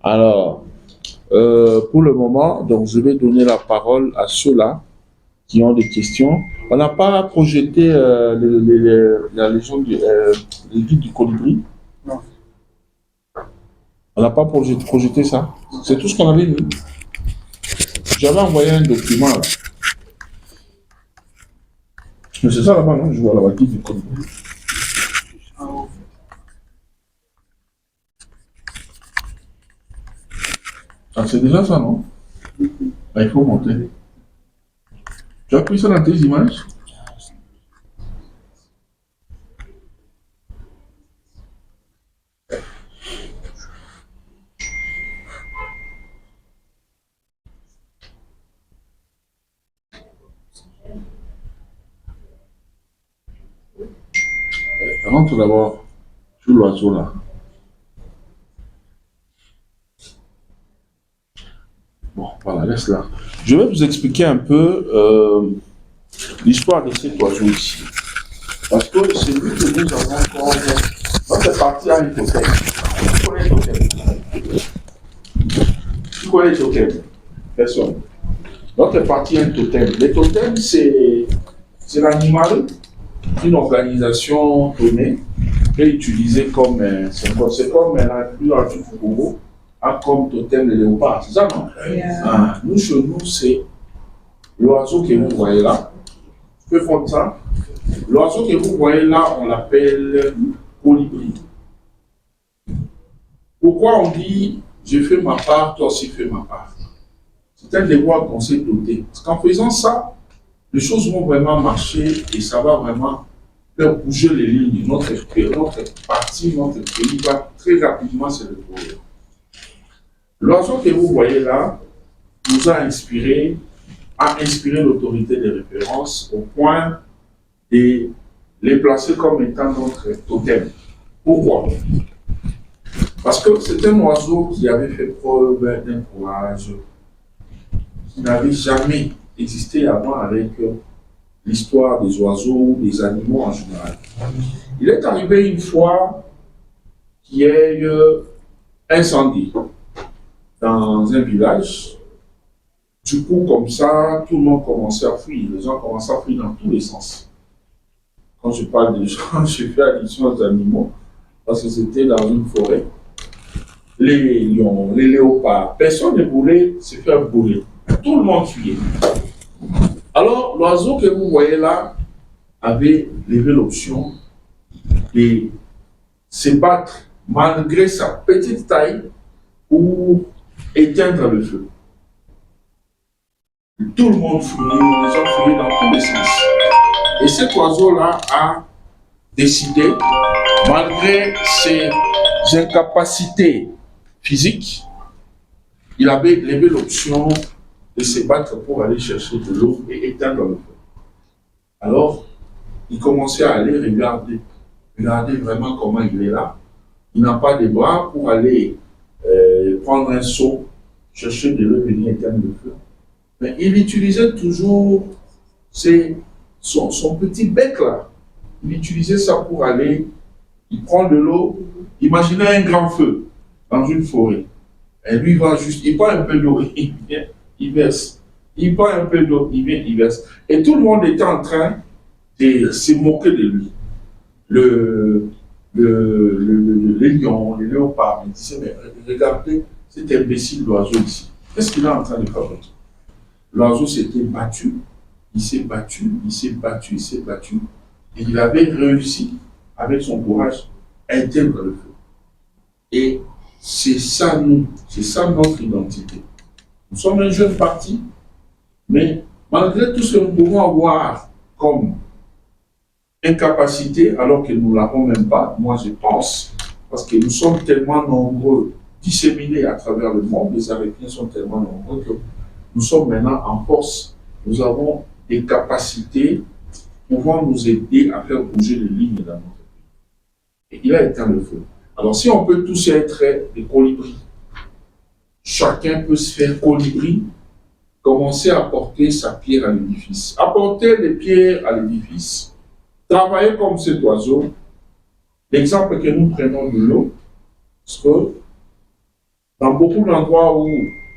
Alors, pour le moment, donc je vais donner la parole à ceux-là qui ont des questions. On n'a pas projeté la légende les guides du colibri. Non. On n'a pas projeté ça. C'est tout ce qu'on avait mis. J'avais envoyé un document là. Mais c'est ça là-bas, non? Je vois là-bas, guide du colibri. Ah, c'est déjà ça, non? Ah, il faut monter. Tu as pris ça dans tes images? Rentre d'abord sur l'oiseau là. Bon, voilà, laisse là. Je vais vous expliquer un peu l'histoire de cet oiseau ici. Parce que c'est lui que nous avons encore. Notre partie a un totem. Qui connaît le totem? Qui connaît le totem? Personne. Notre partie a un totem. Le totem, c'est l'animal qu'une organisation donnée est utilisée comme. C'est comme la plus du Congo. A comme totem le léopard, c'est ça, non? Yeah. Ah, nous, chez nous, c'est l'oiseau que vous voyez là. Je peux faire ça. L'oiseau que vous voyez là, on l'appelle colibri. Pourquoi on dit je fais ma part, toi aussi fais ma part? C'est un devoir qu'on s'est doté. Parce qu'en faisant ça, les choses vont vraiment marcher et ça va vraiment faire bouger les lignes. Notre parti, notre pays va très rapidement se retrouver. L'oiseau que vous voyez là nous a inspiré l'autorité de référence au point de les placer comme étant notre totem. Pourquoi? Parce que c'est un oiseau qui avait fait preuve d'un courage qui n'avait jamais existé avant avec l'histoire des oiseaux, des animaux en général. Il est arrivé une fois qu'il y ait incendie dans un village. Du coup, comme ça, tout le monde commençait à fuir. Les gens commençaient à fuir dans tous les sens. Quand je parle des gens, je fais allusion aux animaux, parce que c'était dans une forêt. Les lions, les léopards, personne ne voulait se faire brûler. Tout le monde fuyait. Alors, l'oiseau que vous voyez là avait levé l'option de se battre malgré sa petite taille pour éteindre le feu. Tout le monde fuyait, les gens fuyaient dans tous les sens. Et cet oiseau-là a décidé, malgré ses incapacités physiques, il avait levé l'option de se battre pour aller chercher de l'eau et éteindre le feu. Alors, il commençait à aller regarder vraiment comment il est là. Il n'a pas de bras pour aller prendre un seau, chercher de l'eau et venir éteindre le feu. Mais il utilisait toujours son petit bec là. Il utilisait ça pour aller, il prend de l'eau. Imaginez un grand feu dans une forêt. Et lui va juste, il prend un peu d'eau, il vient, il verse. Il prend un peu d'eau, il vient, il verse. Et tout le monde était en train de se moquer de lui. Les lions, les léopards, ils disaient, mais regardez cet imbécile d'oiseau ici. Qu'est-ce qu'il est en train de faire? L'oiseau s'était battu, il s'est battu, il s'est battu, il s'est battu. Et il avait réussi, avec son courage, à éteindre le feu. Et c'est ça nous, c'est ça notre identité. Nous sommes un jeune parti, mais malgré tout ce que nous pouvons avoir comme incapacité, alors que nous ne l'avons même pas, moi je pense, parce que nous sommes tellement nombreux, disséminés à travers le monde, les Africains sont tellement nombreux que nous sommes maintenant en force. Nous avons des capacités pouvant nous aider à faire bouger les lignes dans notre pays. Et il a éteint le feu. Alors si on peut tous être des colibris, chacun peut se faire colibri, commencer à apporter sa pierre à l'édifice. Apporter des pierres à l'édifice. Travailler comme cet oiseau. L'exemple que nous prenons de l'eau, parce que dans beaucoup d'endroits où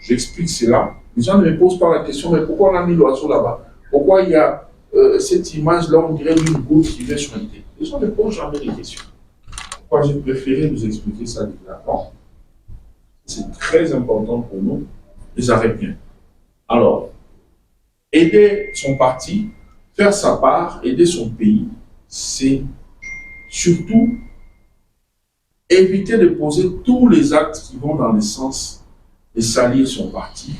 j'explique cela, les gens ne me posent pas la question, mais pourquoi on a mis l'oiseau là-bas? Pourquoi il y a cette image-là, on dirait une goutte qui vient chanter? Les gens ne posent jamais de questions. Pourquoi j'ai préféré vous expliquer ça différemment? C'est très important pour nous, les Arabiens. Alors, aider son parti, faire sa part, aider son pays, c'est surtout éviter de poser tous les actes qui vont dans le sens de salir son parti,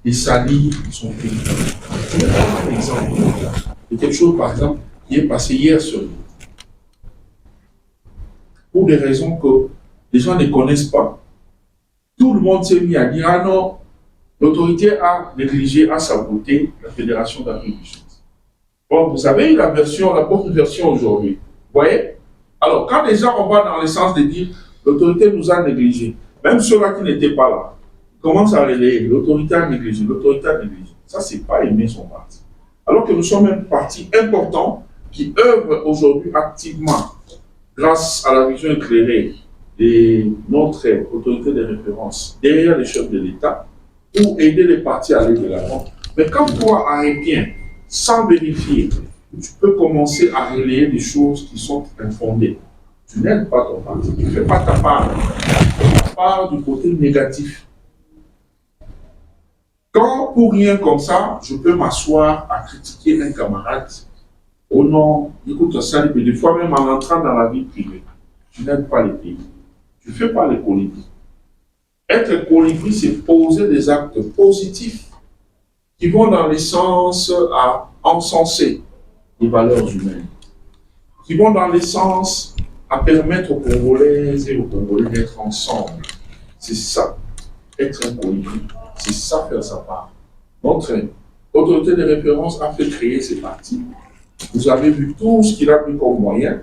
de salir son pays. Je vais prendre un exemple de quelque chose, par exemple, qui est passé hier sur nous. Pour des raisons que les gens ne connaissent pas, tout le monde s'est mis à dire « Ah non, l'autorité a négligé, a saboté la Fédération d'Afrique du Sud. » Bon, vous avez eu la bonne version aujourd'hui. Vous voyez? Alors, quand les gens vont dans le sens de dire « L'autorité nous a négligé », même ceux-là qui n'étaient pas là, commencent à relayer « L'autorité a négligé, l'autorité a négligé ». Ça, c'est pas aimer son parti. Alors que nous sommes un parti important qui œuvre aujourd'hui activement grâce à la vision éclairée de notre autorité de référence derrière les chefs de l'État pour aider les partis à aller de l'avant. Mais quand toi, Arabien, sans vérifier, tu peux commencer à relayer des choses qui sont infondées. Tu n'aides pas ton parti, tu ne fais pas ta part. Tu pars du côté négatif. Quand pour rien comme ça, je peux m'asseoir à critiquer un camarade au nom, écoute ça, mais des fois même en entrant dans la vie privée, tu n'aides pas les pays. Tu ne fais pas les colibris. Être colibri, c'est poser des actes positifs qui vont dans le sens à encenser les valeurs humaines, qui vont dans le sens à permettre aux Congolaises et aux Congolais d'être ensemble. C'est ça, être un colibri. C'est ça, faire sa part. Notre autorité de référence a fait créer ces partis. Vous avez vu tout ce qu'il a pris comme moyen.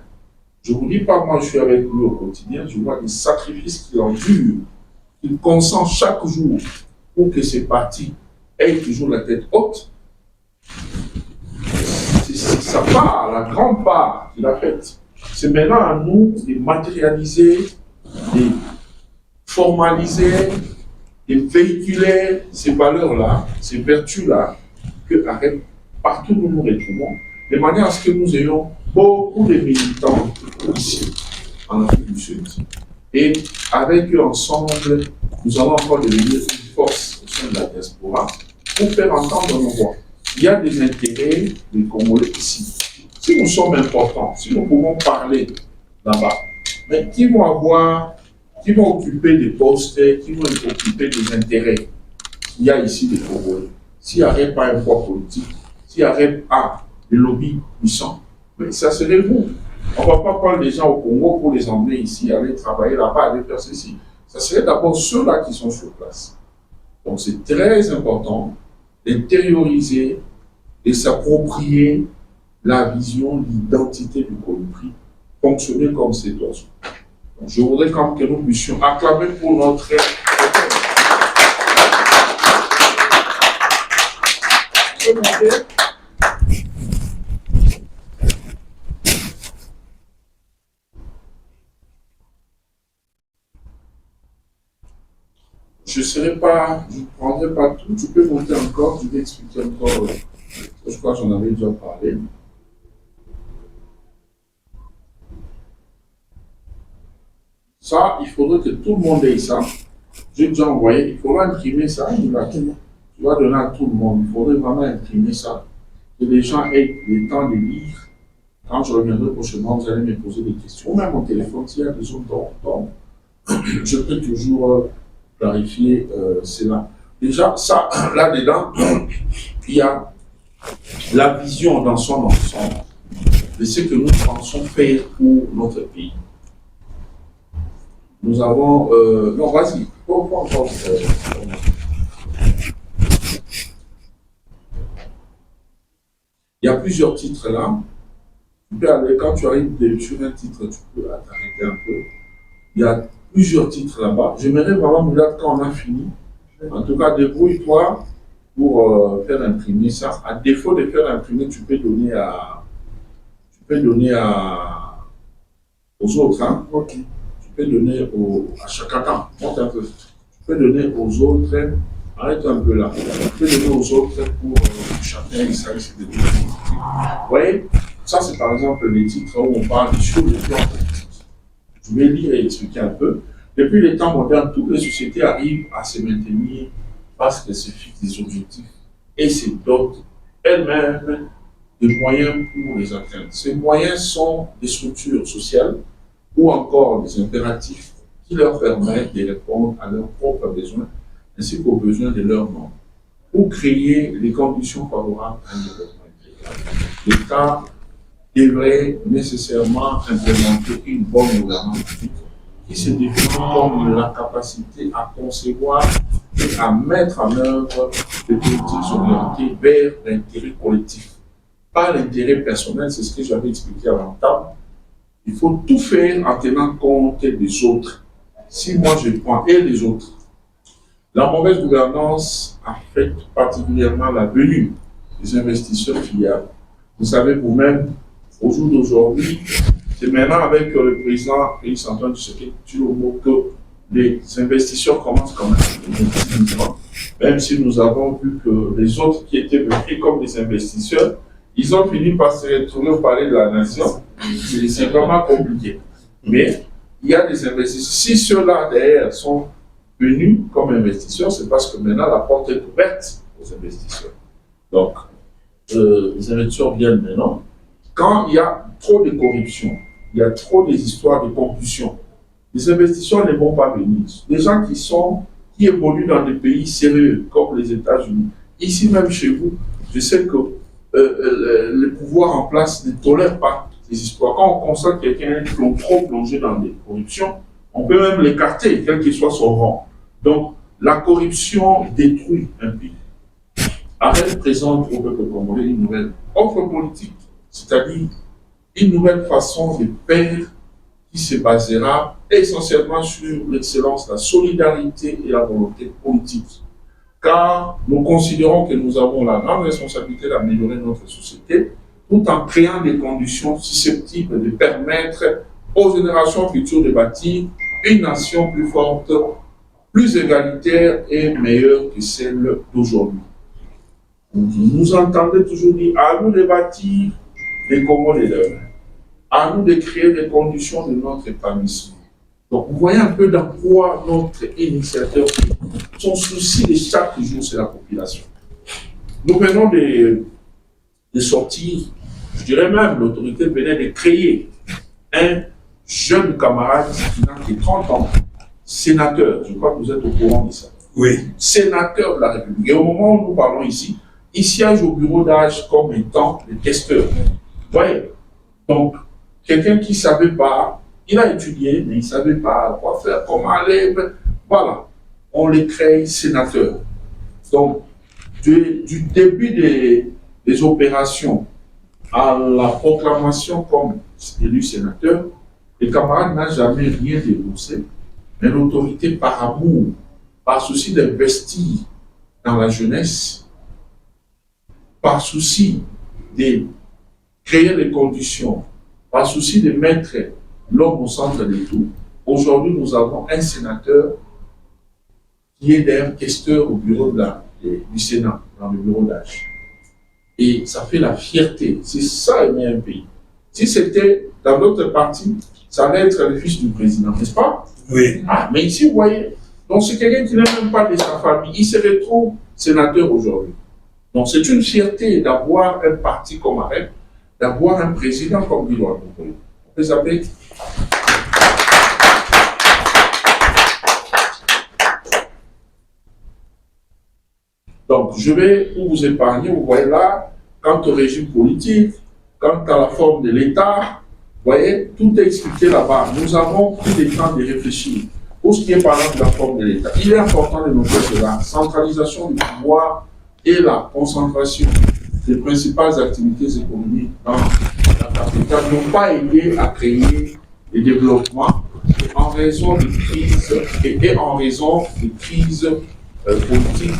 Je ne vous dis pas, moi je suis avec lui au quotidien, je vois les sacrifices qu'il endure, qu'il consent chaque jour pour que ces partis aient toujours la tête haute. C'est sa part, la grande part qu'il a faite. C'est maintenant à nous de matérialiser, de formaliser, de véhiculer ces valeurs-là, ces vertus-là, que partout où nous nous retrouvons, de manière à ce que nous ayons beaucoup de militants ici, en Afrique du Sud. Et avec eux ensemble, nous allons encore devenir une force au sein de la diaspora pour faire entendre nos voix. Il y a des intérêts des Congolais ici. Si nous sommes importants, si nous pouvons parler là-bas, mais qui vont occuper des postes, qui vont occuper des intérêts qu'il y a ici des Congolais. S'il n'y avait pas un poids politique, s'il n'y avait pas des lobbies puissants, mais ça serait vous. On ne va pas prendre les gens au Congo pour les emmener ici, aller travailler là-bas, aller faire ceci. Ça serait d'abord ceux-là qui sont sur place. Donc c'est très important d'intérioriser et s'approprier la vision, l'identité du Colibri, fonctionner comme ces oiseaux. Donc je voudrais quand même que nous puissions acclamer pour notre je ne prendrai pas tout, tu peux monter encore, je vais expliquer encore, je crois que j'en avais déjà parlé. Ça, il faudrait que tout le monde ait ça. J'ai déjà envoyé, il faudra imprimer ça, tu vas donner à tout le monde, il faudrait vraiment imprimer ça, que les gens aient le temps de lire. Quand je reviendrai prochainement, vous allez me poser des questions, même au téléphone, s'il y a des autres dont je peux toujours clarifier cela. Déjà, ça, là-dedans, il y a la vision dans son ensemble de ce que nous pensons faire pour notre pays. Nous avons... non, vas-y. Il y a plusieurs titres là. Tu peux aller, quand tu arrives sur un titre, tu peux t'arrêter un peu. Il y a plusieurs titres là-bas. J'aimerais vraiment me dire quand on a fini. En tout cas, débrouille-toi pour faire imprimer ça. À défaut de faire imprimer, tu peux donner aux autres. Hein? Ok. Tu peux donner à chacun. Monte un peu. Tu peux donner aux autres. Arrête un peu là. Tu peux donner aux autres pour chacun. Ça risque de donner. Vous voyez, ça c'est par exemple les titres où on parle sur le plan politique. Je vais lire et expliquer un peu. Depuis les temps modernes, toutes les sociétés arrivent à se maintenir parce qu'elles se fixent des objectifs et se dotent elles-mêmes de moyens pour les atteindre. Ces moyens sont des structures sociales ou encore des impératifs qui leur permettent de répondre à leurs propres besoins ainsi qu'aux besoins de leurs membres. Pour créer les conditions favorables à un développement intégral, l'État devrait nécessairement implémenter une bonne gouvernance publique qui se définit comme la capacité à concevoir et à mettre en œuvre des politiques orientées vers l'intérêt collectif, pas l'intérêt personnel. C'est ce que j'avais expliqué à l'entame. Il faut tout faire en tenant compte des autres. Si moi je prends et les autres, la mauvaise gouvernance affecte particulièrement la venue des investisseurs fiables. Vous savez vous-même, au jour d'aujourd'hui, c'est maintenant avec le président Félix Antoine Tshisekedi Tshilombo que les investisseurs commencent quand même à investir. Même si nous avons vu que les autres qui étaient venus comme des investisseurs, ils ont fini par se retrouver au palais de la nation. C'est vraiment compliqué. Mais il y a des investisseurs. Si ceux-là derrière sont venus comme investisseurs, c'est parce que maintenant la porte est ouverte aux investisseurs. Donc, les investisseurs viennent maintenant. Quand il y a trop de corruption, il y a trop des histoires de concussion, les investisseurs ne vont pas venir. Les gens qui évoluent dans des pays sérieux, comme les États-Unis, ici même chez vous, je sais que le pouvoir en place ne tolère pas ces histoires. Quand on constate quelqu'un qui est trop plongé dans des corruptions, on peut même l'écarter, quel qu'il soit son rang. Donc, la corruption détruit un pays. Arrête présente au peuple congolais une nouvelle offre politique, c'est-à-dire une nouvelle façon de faire qui se basera essentiellement sur l'excellence, la solidarité et la volonté politique. Car nous considérons que nous avons la grande responsabilité d'améliorer notre société tout en créant des conditions susceptibles de permettre aux générations futures de bâtir une nation plus forte, plus égalitaire et meilleure que celle d'aujourd'hui. Vous entendez toujours dire à nous de bâtir les Congo les leurs. À nous de créer les conditions de notre épanouissement. Donc, vous voyez un peu dans quoi notre initiateur, son souci de chaque jour, c'est la population. Nous venons de sortir, je dirais même, l'autorité venait de créer un jeune camarade qui n'a que 30 ans, sénateur, je crois que vous êtes au courant de ça. Oui. Sénateur de la République. Et au moment où nous parlons ici, il siège au bureau d'âge comme étant le testeur. Vous voyez? Donc, quelqu'un qui ne savait pas, il a étudié, mais il ne savait pas quoi faire, comment aller. Voilà, on les crée sénateurs. Donc, du début des opérations à la proclamation comme élu sénateur, le camarade n'a jamais rien déboursé, mais l'autorité par amour, par souci d'investir dans la jeunesse, par souci de créer les conditions, par souci de mettre l'homme au centre de tout. Aujourd'hui, nous avons un sénateur qui est d'ailleurs questeur au bureau du Sénat, dans le bureau d'âge. Et ça fait la fierté. C'est ça aimer un pays. Si c'était dans d'autres partis, ça allait être le fils du président, n'est-ce pas? Oui. Ah, mais ici, vous voyez, donc c'est quelqu'un qui n'est même pas de sa famille. Il se retrouve sénateur aujourd'hui. Donc c'est une fierté d'avoir un parti comme AREP, d'avoir un président comme Guy Laurent. On peut s'appeler. Donc je vais pour vous épargner, vous voyez là, quant au régime politique, quant à la forme de l'État, vous voyez, tout est expliqué là-bas. Nous avons pris le temps de réfléchir. Pour ce qui est par exemple de la forme de l'État, il est important de noter que la centralisation du pouvoir et la concentration des principales activités économiques dans la capitale n'ont pas aidé à créer le développement en raison de crises et en raison de crises politiques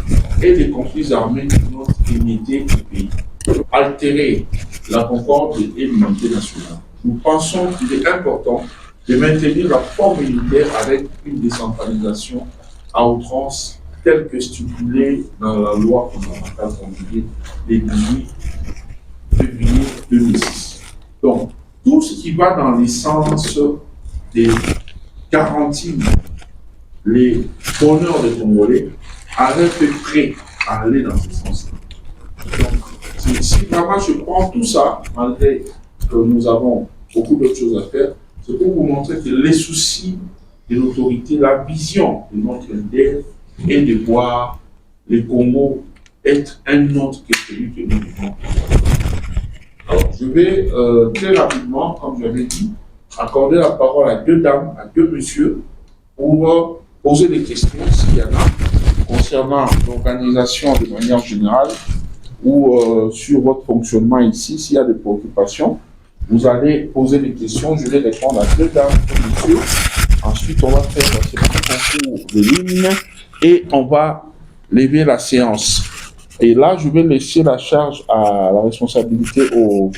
et des conflits armés de notre unité du pays, altérer la concorde et l'unité nationale. Nous pensons qu'il est important de maintenir la forme militaire avec une décentralisation à outrance telle que stipulée dans la loi fondamentale promulguée le 18 février 2006. Donc, tout ce qui va dans le sens de garantir les bonheurs des Congolais avait fait prêt à aller dans ce sens-là. Donc, si vraiment je prends tout ça, malgré que nous avons beaucoup d'autres choses à faire, c'est pour vous montrer que les soucis de l'autorité, la vision de notre leader est de voir le Congo être un autre que celui que nous vivons. Alors, je vais très rapidement, comme j'avais dit, accorder la parole à deux dames, à deux messieurs, pour poser des questions, s'il y en a, concernant l'organisation de manière générale, ou sur votre fonctionnement ici, s'il y a des préoccupations. Vous allez poser des questions, je vais répondre à deux dames, deux messieurs. Ensuite, on va faire ce petit concours de lignes et on va lever la séance. Et là, je vais laisser la charge à la responsabilité au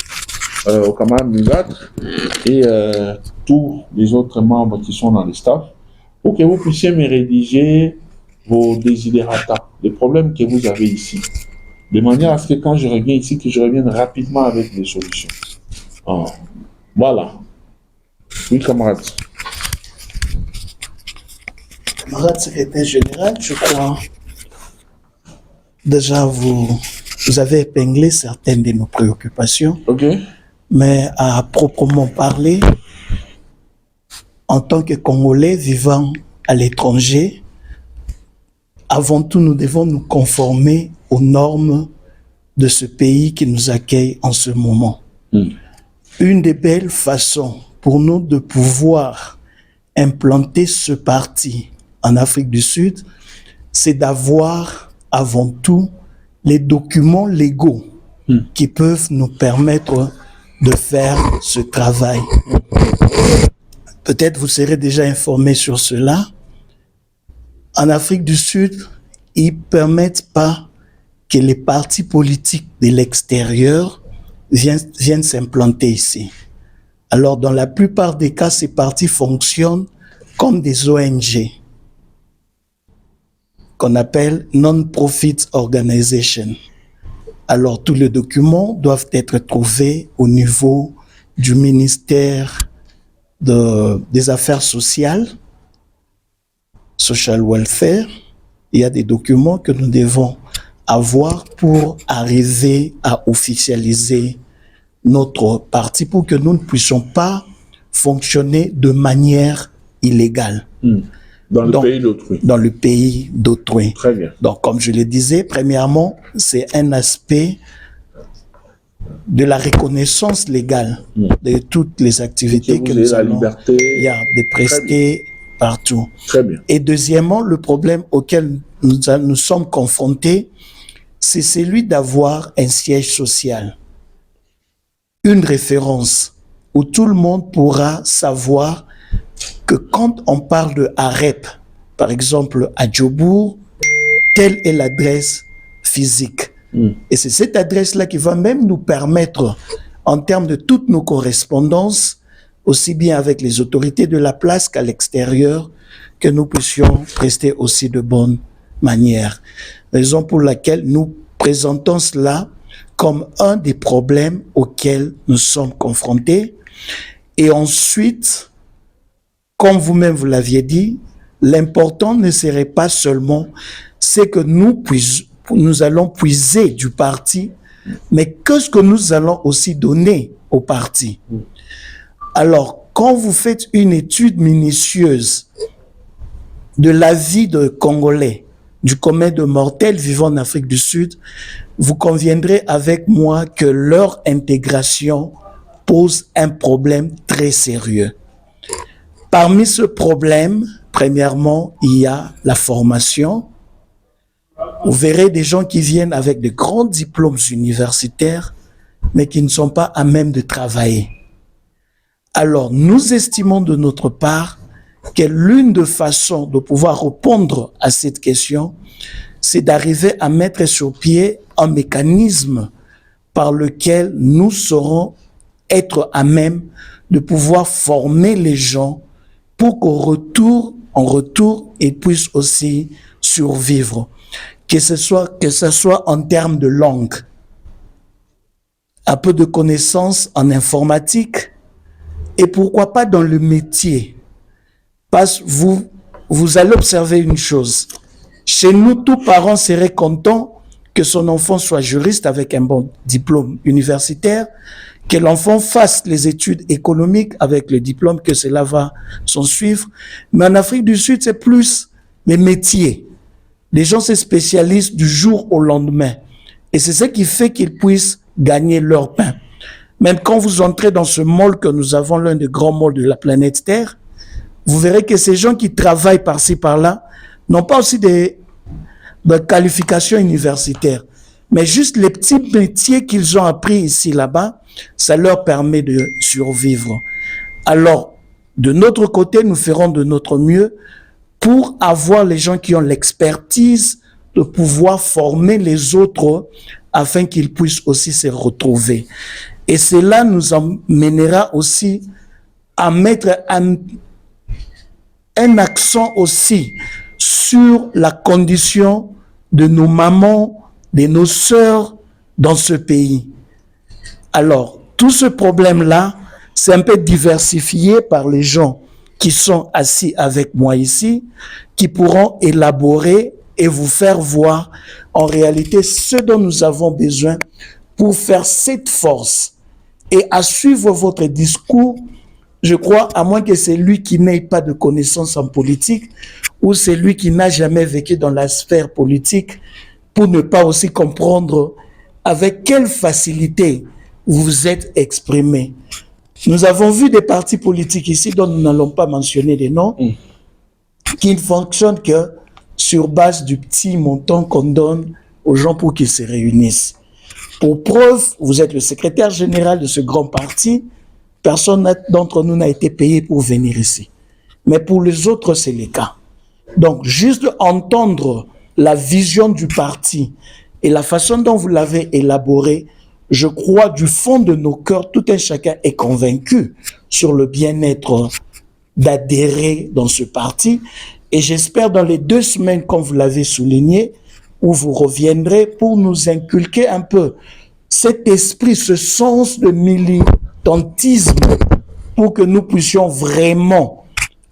camarade Mugat et tous les autres membres qui sont dans le staff pour que vous puissiez me rédiger vos desiderata, les problèmes que vous avez ici. De manière à ce que quand je reviens ici, que je revienne rapidement avec des solutions. Ah, voilà. Oui, camarade. Camarade secrétaire général, je crois, déjà vous avez épinglé certaines de nos préoccupations. Ok. Mais à proprement parler, en tant que Congolais vivant à l'étranger, avant tout, nous devons nous conformer aux normes de ce pays qui nous accueille en ce moment. Une des belles façons pour nous de pouvoir implanter ce parti en Afrique du Sud, c'est d'avoir avant tout les documents légaux qui peuvent nous permettre de faire ce travail. Peut-être vous serez déjà informé sur cela. En Afrique du Sud, ils ne permettent pas que les partis politiques de l'extérieur viennent s'implanter ici. Alors, dans la plupart des cas, ces partis fonctionnent comme des ONG, qu'on appelle Non-Profit Organization. Alors, tous les documents doivent être trouvés au niveau du ministère des Affaires sociales, Social Welfare. Il y a des documents que nous devons avoir pour arriver à officialiser notre parti pour que nous ne puissions pas fonctionner de manière illégale. Dans le pays d'autrui. Dans le pays d'autrui. Très bien. Donc, comme je le disais, premièrement, c'est un aspect de la reconnaissance légale de toutes les activités que nous allons de prester partout. Très bien. Et deuxièmement, le problème auquel nous sommes confrontés, c'est celui d'avoir un siège social, une référence où tout le monde pourra savoir que quand on parle de AREP, par exemple à Djobourg, telle est l'adresse physique. Et c'est cette adresse-là qui va même nous permettre, en termes de toutes nos correspondances, aussi bien avec les autorités de la place qu'à l'extérieur, que nous puissions prester aussi de bonne manière. Raison pour laquelle nous présentons cela comme un des problèmes auxquels nous sommes confrontés. Et ensuite, comme vous-même vous l'aviez dit, l'important ne serait pas seulement c'est que nous allons puiser du parti, mais qu'est-ce que nous allons aussi donner au parti. Alors, quand vous faites une étude minutieuse de la vie de Congolais, du commun de mortels vivant en Afrique du Sud, vous conviendrez avec moi que leur intégration pose un problème très sérieux. Parmi ce problème, premièrement, il y a la formation. Vous verrez des gens qui viennent avec de grands diplômes universitaires, mais qui ne sont pas à même de travailler. Alors, nous estimons de notre part que l'une des façons de pouvoir répondre à cette question, c'est d'arriver à mettre sur pied un mécanisme par lequel nous saurons être à même de pouvoir former les gens pour qu'en retour, ils puissent aussi survivre. Que ce soit en termes de langue, un peu de connaissances en informatique, et pourquoi pas dans le métier. Parce que vous allez observer une chose. Chez nous, tout parent serait content que son enfant soit juriste avec un bon diplôme universitaire, que l'enfant fasse les études économiques avec le diplôme que cela va s'en suivre. Mais en Afrique du Sud, c'est plus les métiers. Les gens se spécialisent du jour au lendemain. Et c'est ce qui fait qu'ils puissent gagner leur pain. Même quand vous entrez dans ce mall que nous avons, l'un des grands malls de la planète Terre, vous verrez que ces gens qui travaillent par-ci, par-là, n'ont pas aussi de qualifications universitaires. Mais juste les petits métiers qu'ils ont appris ici, là-bas, ça leur permet de survivre. Alors, de notre côté, nous ferons de notre mieux pour avoir les gens qui ont l'expertise de pouvoir former les autres afin qu'ils puissent aussi se retrouver. Et cela nous emmènera aussi à mettre un accent aussi sur la condition de nos mamans, de nos sœurs dans ce pays. Alors, tout ce problème-là, c'est un peu diversifié par les gens qui sont assis avec moi ici, qui pourront élaborer et vous faire voir en réalité ce dont nous avons besoin pour faire cette force. Et à suivre votre discours, je crois, à moins que c'est lui qui n'ait pas de connaissances en politique ou c'est lui qui n'a jamais vécu dans la sphère politique pour ne pas aussi comprendre avec quelle facilité vous vous êtes exprimé. Nous avons vu des partis politiques ici dont nous n'allons pas mentionner les noms qui ne fonctionnent que sur base du petit montant qu'on donne aux gens pour qu'ils se réunissent. Pour preuve, vous êtes le secrétaire général de ce grand parti. Personne d'entre nous n'a été payé pour venir ici. Mais pour les autres, c'est le cas. Donc, juste entendre la vision du parti et la façon dont vous l'avez élaborée, je crois du fond de nos cœurs, tout un chacun est convaincu sur le bien-être d'adhérer dans ce parti. Et j'espère dans les 2 semaines, comme vous l'avez souligné, où vous reviendrez pour nous inculquer un peu cet esprit, ce sens de militantisme, pour que nous puissions vraiment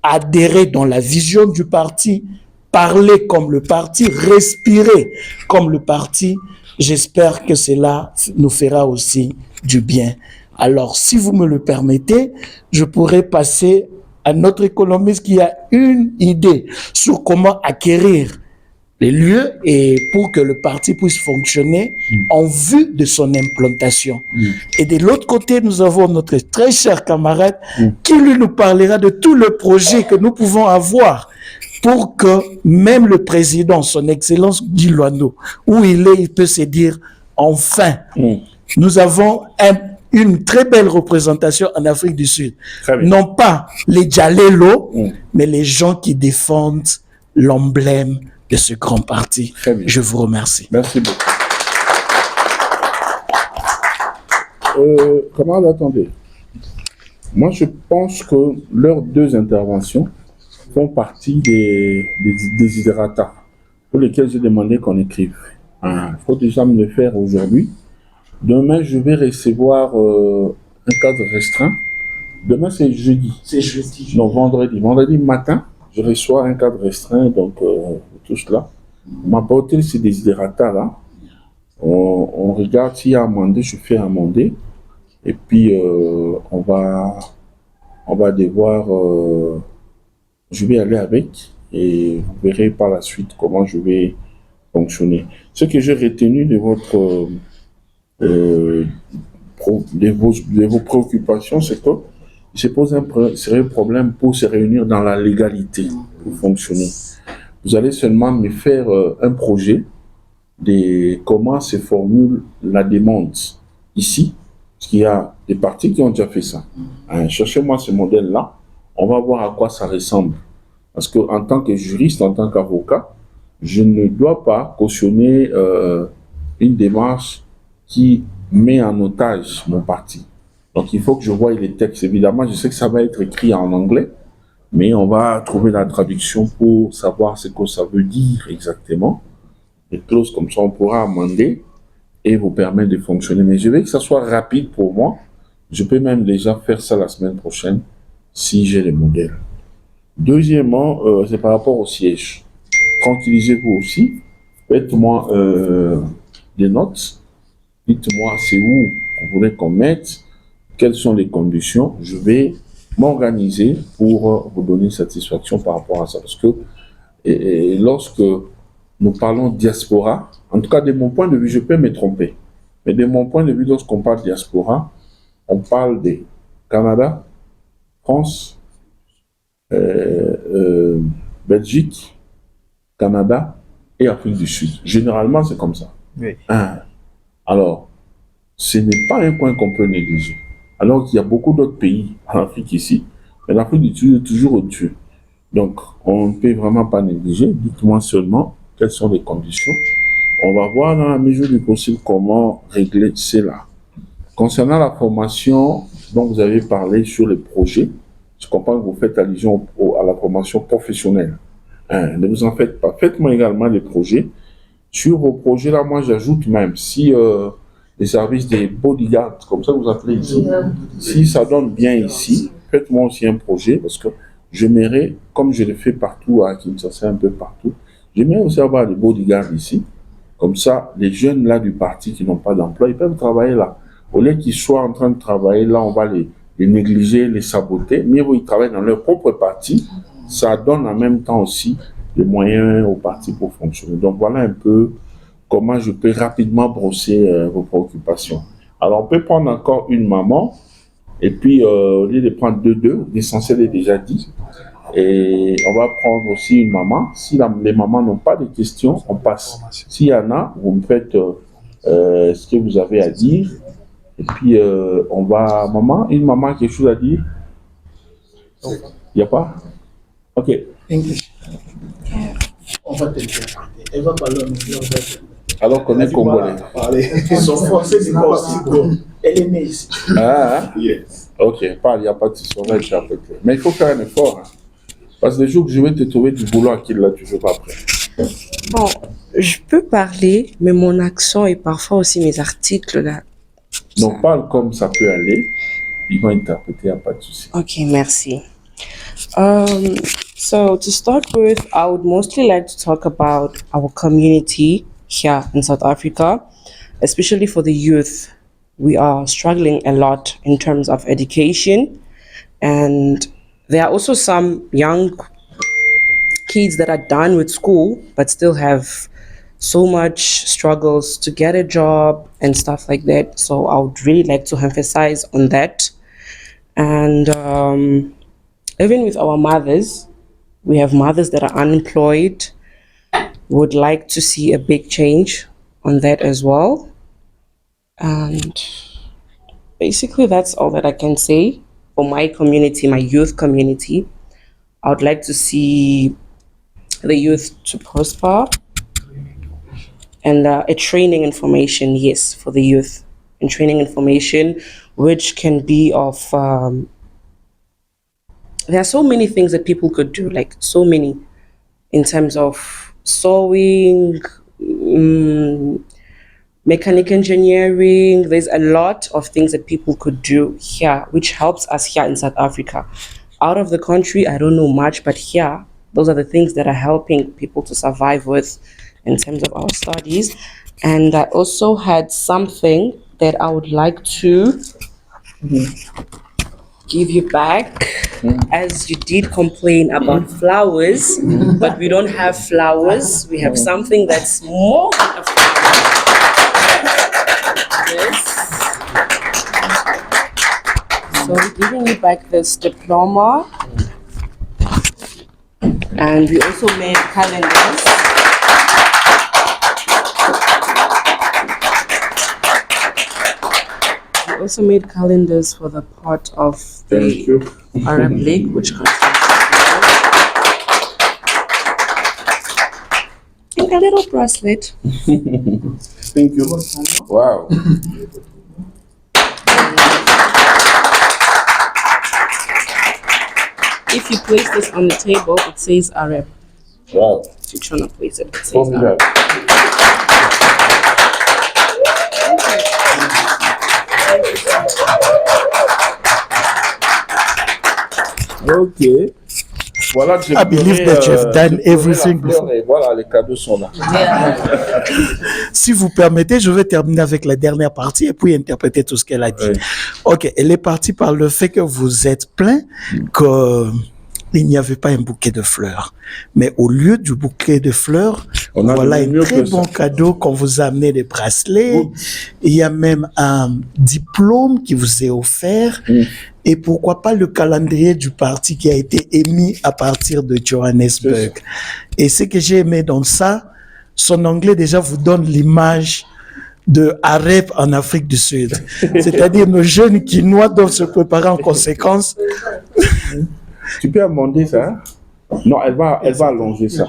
adhérer dans la vision du parti, parler comme le parti, respirer comme le parti. J'espère que cela nous fera aussi du bien. Alors, si vous me le permettez, je pourrais passer à notre économiste qui a une idée sur comment acquérir les lieux et pour que le parti puisse fonctionner en vue de son implantation. Et de l'autre côté, nous avons notre très cher camarade qui lui nous parlera de tout le projet que nous pouvons avoir pour que même le président, son excellence Guy Loineau, où il est, il peut se dire enfin, nous avons une très belle représentation en Afrique du Sud. Non pas les Djalelo, mais les gens qui défendent l'emblème de ce grand parti. Je vous remercie. Merci beaucoup. Camarade, attendez. Moi, je pense que leurs deux interventions font partie des desiderata pour lesquels j'ai demandé qu'on écrive. Il faut déjà me le faire aujourd'hui. Demain, je vais recevoir un cadre restreint. Demain, c'est jeudi. C'est jeudi. Non, vendredi. Vendredi matin, je reçois un cadre restreint, donc tout cela. M'apporter ces desiderata là. On regarde s'il y a amendé, je fais amender. Et puis, on va devoir... je vais aller avec et vous verrez par la suite comment je vais fonctionner. Ce que j'ai retenu de votre... de vos préoccupations, c'est que il se pose un sérieux problème pour se réunir dans la légalité, pour fonctionner. Vous allez seulement me faire un projet de comment se formule la demande ici, parce qu'il y a des partis qui ont déjà fait ça. Cherchez-moi ce modèle-là, on va voir à quoi ça ressemble. Parce qu'en tant que juriste, en tant qu'avocat, je ne dois pas cautionner une démarche qui met en otage mon parti. Donc il faut que je voie les textes. Évidemment, je sais que ça va être écrit en anglais, mais on va trouver la traduction pour savoir ce que ça veut dire exactement. Les clauses comme ça, on pourra amender et vous permettre de fonctionner. Mais je veux que ça soit rapide pour moi. Je peux même déjà faire ça la semaine prochaine si j'ai les modèles. Deuxièmement, c'est par rapport au siège. Tranquillisez-vous aussi. Faites-moi des notes. Dites-moi c'est où vous voulez qu'on mette, quelles sont les conditions. Je vais m'organiser pour vous donner satisfaction par rapport à ça. Parce que lorsque nous parlons diaspora, en tout cas de mon point de vue, je peux me tromper, mais de mon point de vue, lorsqu'on parle diaspora, on parle de Canada, France, Belgique, Canada et Afrique du Sud. Généralement, c'est comme ça. Oui. Alors, ce n'est pas un point qu'on peut négliger. Alors qu'il y a beaucoup d'autres pays en Afrique ici, mais l'Afrique du Sud est toujours au-dessus. Donc, on ne peut vraiment pas négliger. Dites-moi seulement quelles sont les conditions. On va voir dans la mesure du possible comment régler cela. Concernant la formation dont vous avez parlé sur les projets, je comprends que vous faites allusion à la formation professionnelle. Ne vous en faites pas. Faites-moi également des projets. Sur vos projets-là, moi, j'ajoute même, si les services des bodyguards, comme ça vous appelez ici, si ça donne bien ici, faites-moi aussi un projet, parce que j'aimerais, comme je le fais partout à Kinshasa, un peu partout, j'aimerais aussi avoir des bodyguards ici. Comme ça, les jeunes là du parti qui n'ont pas d'emploi, ils peuvent travailler là. Au lieu qu'ils soient en train de travailler là, on va les négliger, les saboter. Mais ils travaillent dans leur propre parti. Ça donne en même temps aussi des moyens au parti pour fonctionner. Donc voilà un peu comment je peux rapidement brosser vos préoccupations. Alors on peut prendre encore une maman, et puis au lieu de prendre deux, l'essentiel est déjà dit. Et on va prendre aussi une maman. Si les mamans n'ont pas de questions, on passe. S'il y en a, vous me faites ce que vous avez à dire. Et puis on va... Maman, une maman a quelque chose à dire? Il n'y a pas? Ok. English. On va t'interpréter. Elle va parler en anglais. Alors qu'on est congolais. Son français, c'est pas aussi bon. Elle est née ici. Ah, yes. Ok, parle, il n'y a pas de souci, on va interpréter. Mais il faut faire un effort. Hein. Parce que les jours que je vais te trouver du boulot à qui là, tu ne veux pas après. Bon, je peux parler, mais mon accent et parfois aussi mes articles là. Donc, parle comme ça peut aller. Ils vont interpréter, à pas de souci. Ok, merci. So to start with, I would mostly like to talk about our community here in South Africa, especially for the youth. We are struggling a lot in terms of education, and there are also some young kids that are done with school but still have so much struggles to get a job and stuff like that. So I would really like to emphasize on that. And even with our mothers, we have mothers that are unemployed. Would like to see a big change on that as well. And basically, that's all that I can say for my community, my youth community. I would like to see the youth to prosper and a training information, yes, for the youth, and training information which can be of there are so many things that people could do, like so many, in terms of sewing, mechanic engineering. There's a lot of things that people could do here, which helps us here in South Africa. Out of the country, I don't know much, but here, those are the things that are helping people to survive with in terms of our studies. And I also had something that I would like to give you back, as you did complain about flowers, but we don't have flowers. We have something that's more than a flower. Yes. So we're giving you back this diploma. And we also made calendars. We also made calendars for the part of the Arab League, which contains a little bracelet. Thank you. Wow. If you place this on the table, it says Arab. Wow. So you're trying to place it. It says Formidable. Arab. Ok. Voilà que j'ai I believe that you've done everything before. Et voilà, les cadeaux sont là. Si vous permettez, je vais terminer avec la dernière partie et puis interpréter tout ce qu'elle a dit. Oui. Ok, elle est partie par le fait que vous êtes plein, qu'il n'y avait pas un bouquet de fleurs. Mais au lieu du bouquet de fleurs, On a voilà un mieux très que bon ça. cadeau qu'on vous a amené, des bracelets. Il y a même un diplôme qui vous est offert. Et pourquoi pas le calendrier du parti qui a été émis à partir de Johannesburg. Et ce que j'ai aimé dans ça, son anglais déjà vous donne l'image de AREP en Afrique du Sud. C'est-à-dire nos jeunes Quinois doivent se préparer en conséquence. Tu peux amender ça? Hein? Non, elle va allonger ça.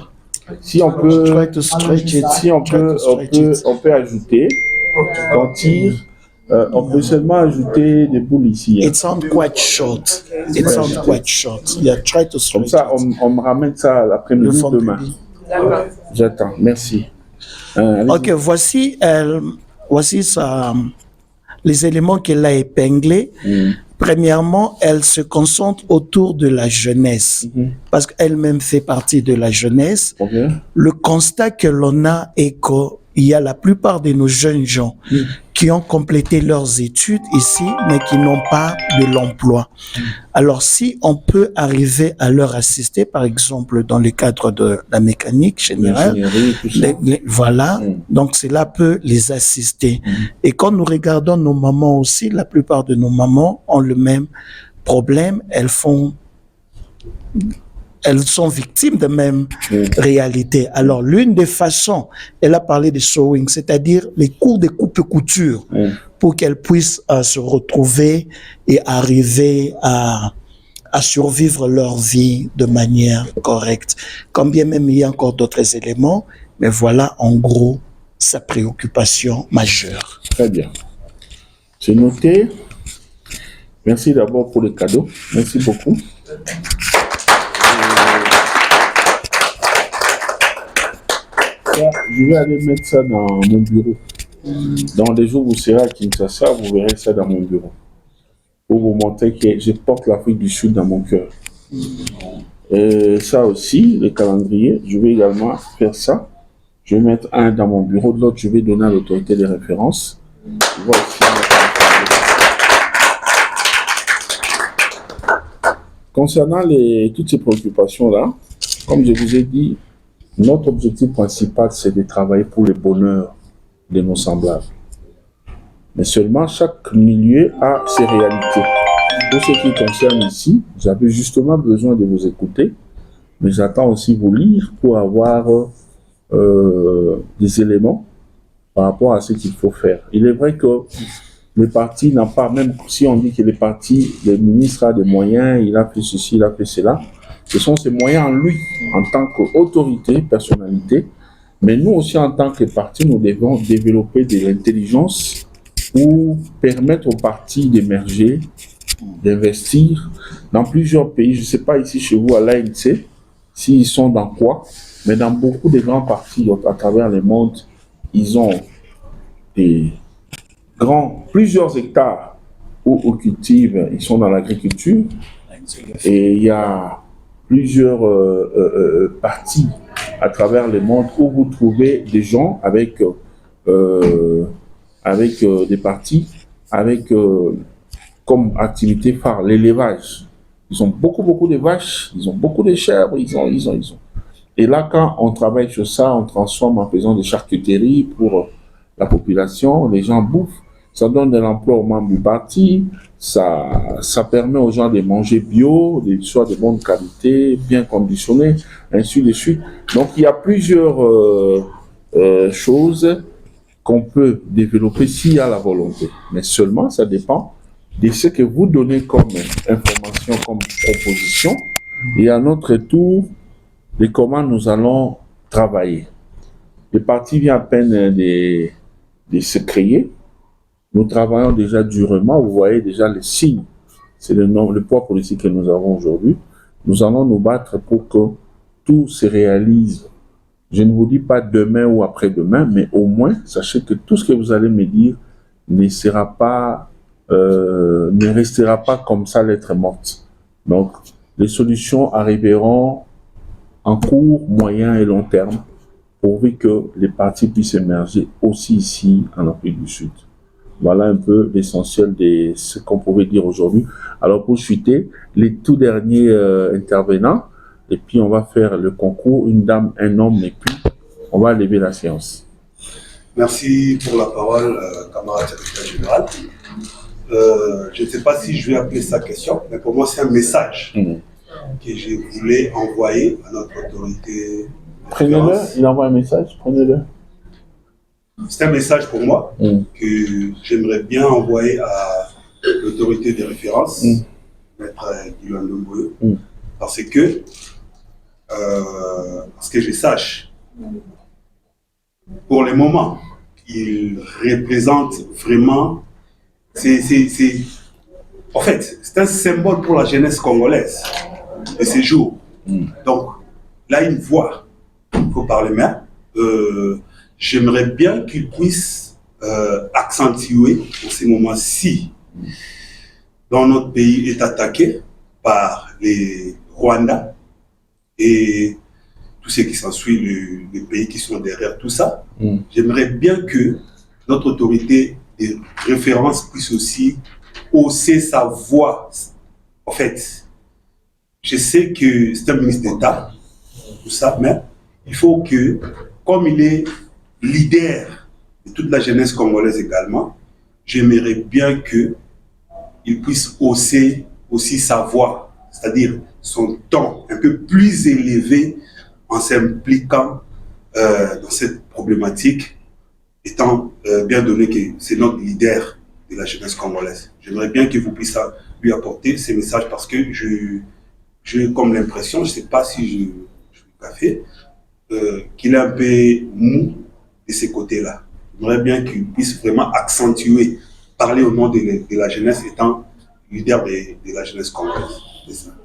Si on peut, Try to stretch it. si on peut ajouter, on tire, on peut seulement ajouter des boules ici. Hein. It sounds quite short. It sounds quite short. Yeah, try to Comme stretch ça, it. on me ramène ça Le l'après-midi fond demain. public. J'attends, merci. Allez-y. Ok, voici les éléments qu'elle a épinglés. Premièrement, elle se concentre autour de la jeunesse, parce qu'elle-même fait partie de la jeunesse. Ok. Le constat que l'on a est qu'il y a la plupart de nos jeunes gens qui ont complété leurs études ici, mais qui n'ont pas de l'emploi. Alors, si on peut arriver à leur assister, par exemple, dans le cadre de la mécanique générale, L'ingénierie, tout ça. voilà, donc cela peut les assister. Et quand nous regardons nos mamans aussi, la plupart de nos mamans ont le même problème. Elles sont victimes de même réalité. Alors, l'une des façons, elle a parlé de sewing, c'est-à-dire les cours de coupe-couture, pour qu'elles puissent se retrouver et arriver à survivre leur vie de manière correcte. Quand bien même il y a encore d'autres éléments, mais voilà en gros sa préoccupation majeure. Très bien. C'est noté. Merci d'abord pour le cadeau. Merci beaucoup. Ça, je vais aller mettre ça dans mon bureau. Dans les jours où vous serez à Kinshasa, vous verrez ça dans mon bureau. Pour vous montrer que je porte l'Afrique du Sud dans mon cœur. Et ça aussi, le calendrier, je vais également faire ça. Je vais mettre un dans mon bureau, de l'autre, je vais donner à l'autorité des références. Je vais aussi concernant toutes ces préoccupations-là, comme je vous ai dit, notre objectif principal, c'est de travailler pour le bonheur de nos semblables. Mais seulement chaque milieu a ses réalités. Pour ce qui concerne ici, j'avais justement besoin de vous écouter, mais j'attends aussi vous lire pour avoir des éléments par rapport à ce qu'il faut faire. Il est vrai que le parti n'a pas, même si on dit que le parti, le ministre a des moyens, il a fait ceci, il a fait cela, ce sont ces moyens en lui, en tant qu'autorité, personnalité, mais nous aussi en tant que parti, nous devons développer de l'intelligence pour permettre au parti d'émerger, d'investir dans plusieurs pays. Je ne sais pas ici chez vous à l'ANC, s'ils sont dans quoi, mais dans beaucoup de grands partis à travers le monde, ils ont plusieurs hectares où ils cultivent, ils sont dans l'agriculture, et il y a plusieurs partis à travers le monde où vous trouvez des gens avec des partis, avec comme activité phare l'élevage. Ils ont beaucoup de vaches, ils ont beaucoup de chèvres, ils ont. Et là, quand on travaille sur ça, on transforme en faisant des charcuteries pour la population, les gens bouffent, ça donne de l'emploi aux membres du parti, ça permet aux gens de manger bio, soit de bonne qualité, bien conditionné, ainsi de suite. Donc, il y a plusieurs choses qu'on peut développer s'il y a la volonté. Mais seulement, ça dépend de ce que vous donnez comme information, comme proposition, et à notre tour, de comment nous allons travailler. Le parti vient à peine de se créer. Nous travaillons déjà durement. Vous voyez déjà les signes. C'est le poids politique que nous avons aujourd'hui. Nous allons nous battre pour que tout se réalise. Je ne vous dis pas demain ou après-demain, mais au moins, sachez que tout ce que vous allez me dire ne restera pas comme ça lettre morte. Donc, les solutions arriveront en court, moyen et long terme, pourvu que les partis puissent émerger aussi ici en Afrique du Sud. Voilà un peu l'essentiel de ce qu'on pouvait dire aujourd'hui. Alors pour chuter, les tout derniers intervenants, et puis on va faire le concours, une dame, un homme, et puis on va lever la séance. Merci pour la parole, camarade secrétaire général. Je ne sais pas si je vais appeler ça question, mais pour moi c'est un message que je voulais envoyer à notre autorité. Prenez-le, il envoie un message, prenez-le. C'est un message pour moi que j'aimerais bien envoyer à l'autorité de référence, Maître Guillaume Lumboyo, parce que je sache, pour le moment, il représente vraiment, en fait, c'est un symbole pour la jeunesse congolaise de ces jours. Donc, là, une voix, il faut parler même. J'aimerais bien qu'il puisse accentuer en ces moments-ci, dans notre pays est attaqué par les Rwandais et tout ce qui s'ensuit, les pays qui sont derrière tout ça. J'aimerais bien que notre autorité de référence puisse aussi hausser sa voix. En fait, je sais que c'est un ministre d'État, tout ça, mais il faut que, comme il est leader de toute la jeunesse congolaise également, j'aimerais bien qu'il puisse hausser aussi sa voix, c'est-à-dire son ton un peu plus élevé en s'impliquant dans cette problématique, étant bien donné que c'est notre leader de la jeunesse congolaise. J'aimerais bien que vous puissiez lui apporter ces messages parce que j'ai comme l'impression, je ne sais pas si je suis café, qu'il est un peu mou de ces côtés-là. J'aimerais bien qu'il puisse vraiment accentuer, parler au nom de la jeunesse étant leader de la jeunesse congolaise.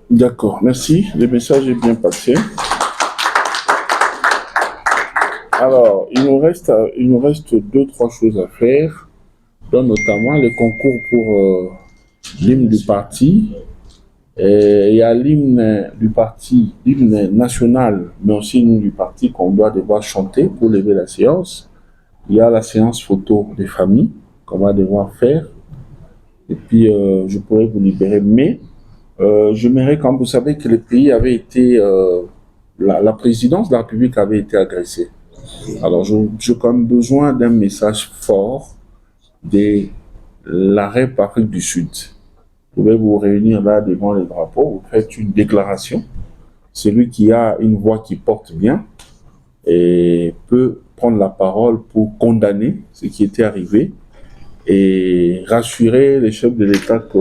D'accord, merci. Le message est bien passé. Alors, il nous reste 2-3 choses à faire, dont notamment le concours pour l'hymne du parti. Et il y a l'hymne du parti, l'hymne national, mais aussi l'hymne du parti qu'on doit devoir chanter pour lever la séance. Il y a la séance photo des familles qu'on va devoir faire. Et puis, je pourrais vous libérer. Mais, j'aimerais, quand vous savez que le pays avait été, la présidence de la République avait été agressée. Alors, j'ai quand même besoin d'un message fort de la REP Afrique du Sud. Vous pouvez vous réunir là devant les drapeaux, vous faites une déclaration. Celui qui a une voix qui porte bien et peut prendre la parole pour condamner ce qui était arrivé et rassurer les chefs de l'État que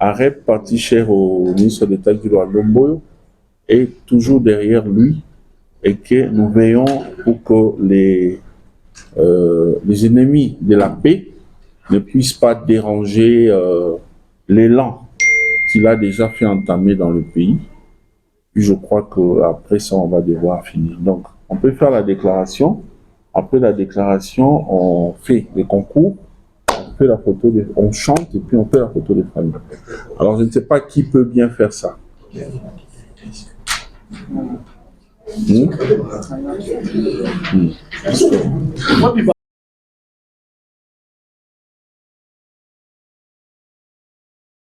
AREP, parti cher au ministre d'État Guillaume Lomboyo, est toujours derrière lui et que nous veillons pour que les ennemis de la paix ne puissent pas déranger l'élan qu'il a déjà fait entamer dans le pays. Puis je crois qu'après ça, on va devoir finir. Donc, on peut faire la déclaration. Après la déclaration, on fait les concours, on fait la photo, on chante et puis on fait la photo des familles. Alors, je ne sais pas qui peut bien faire ça.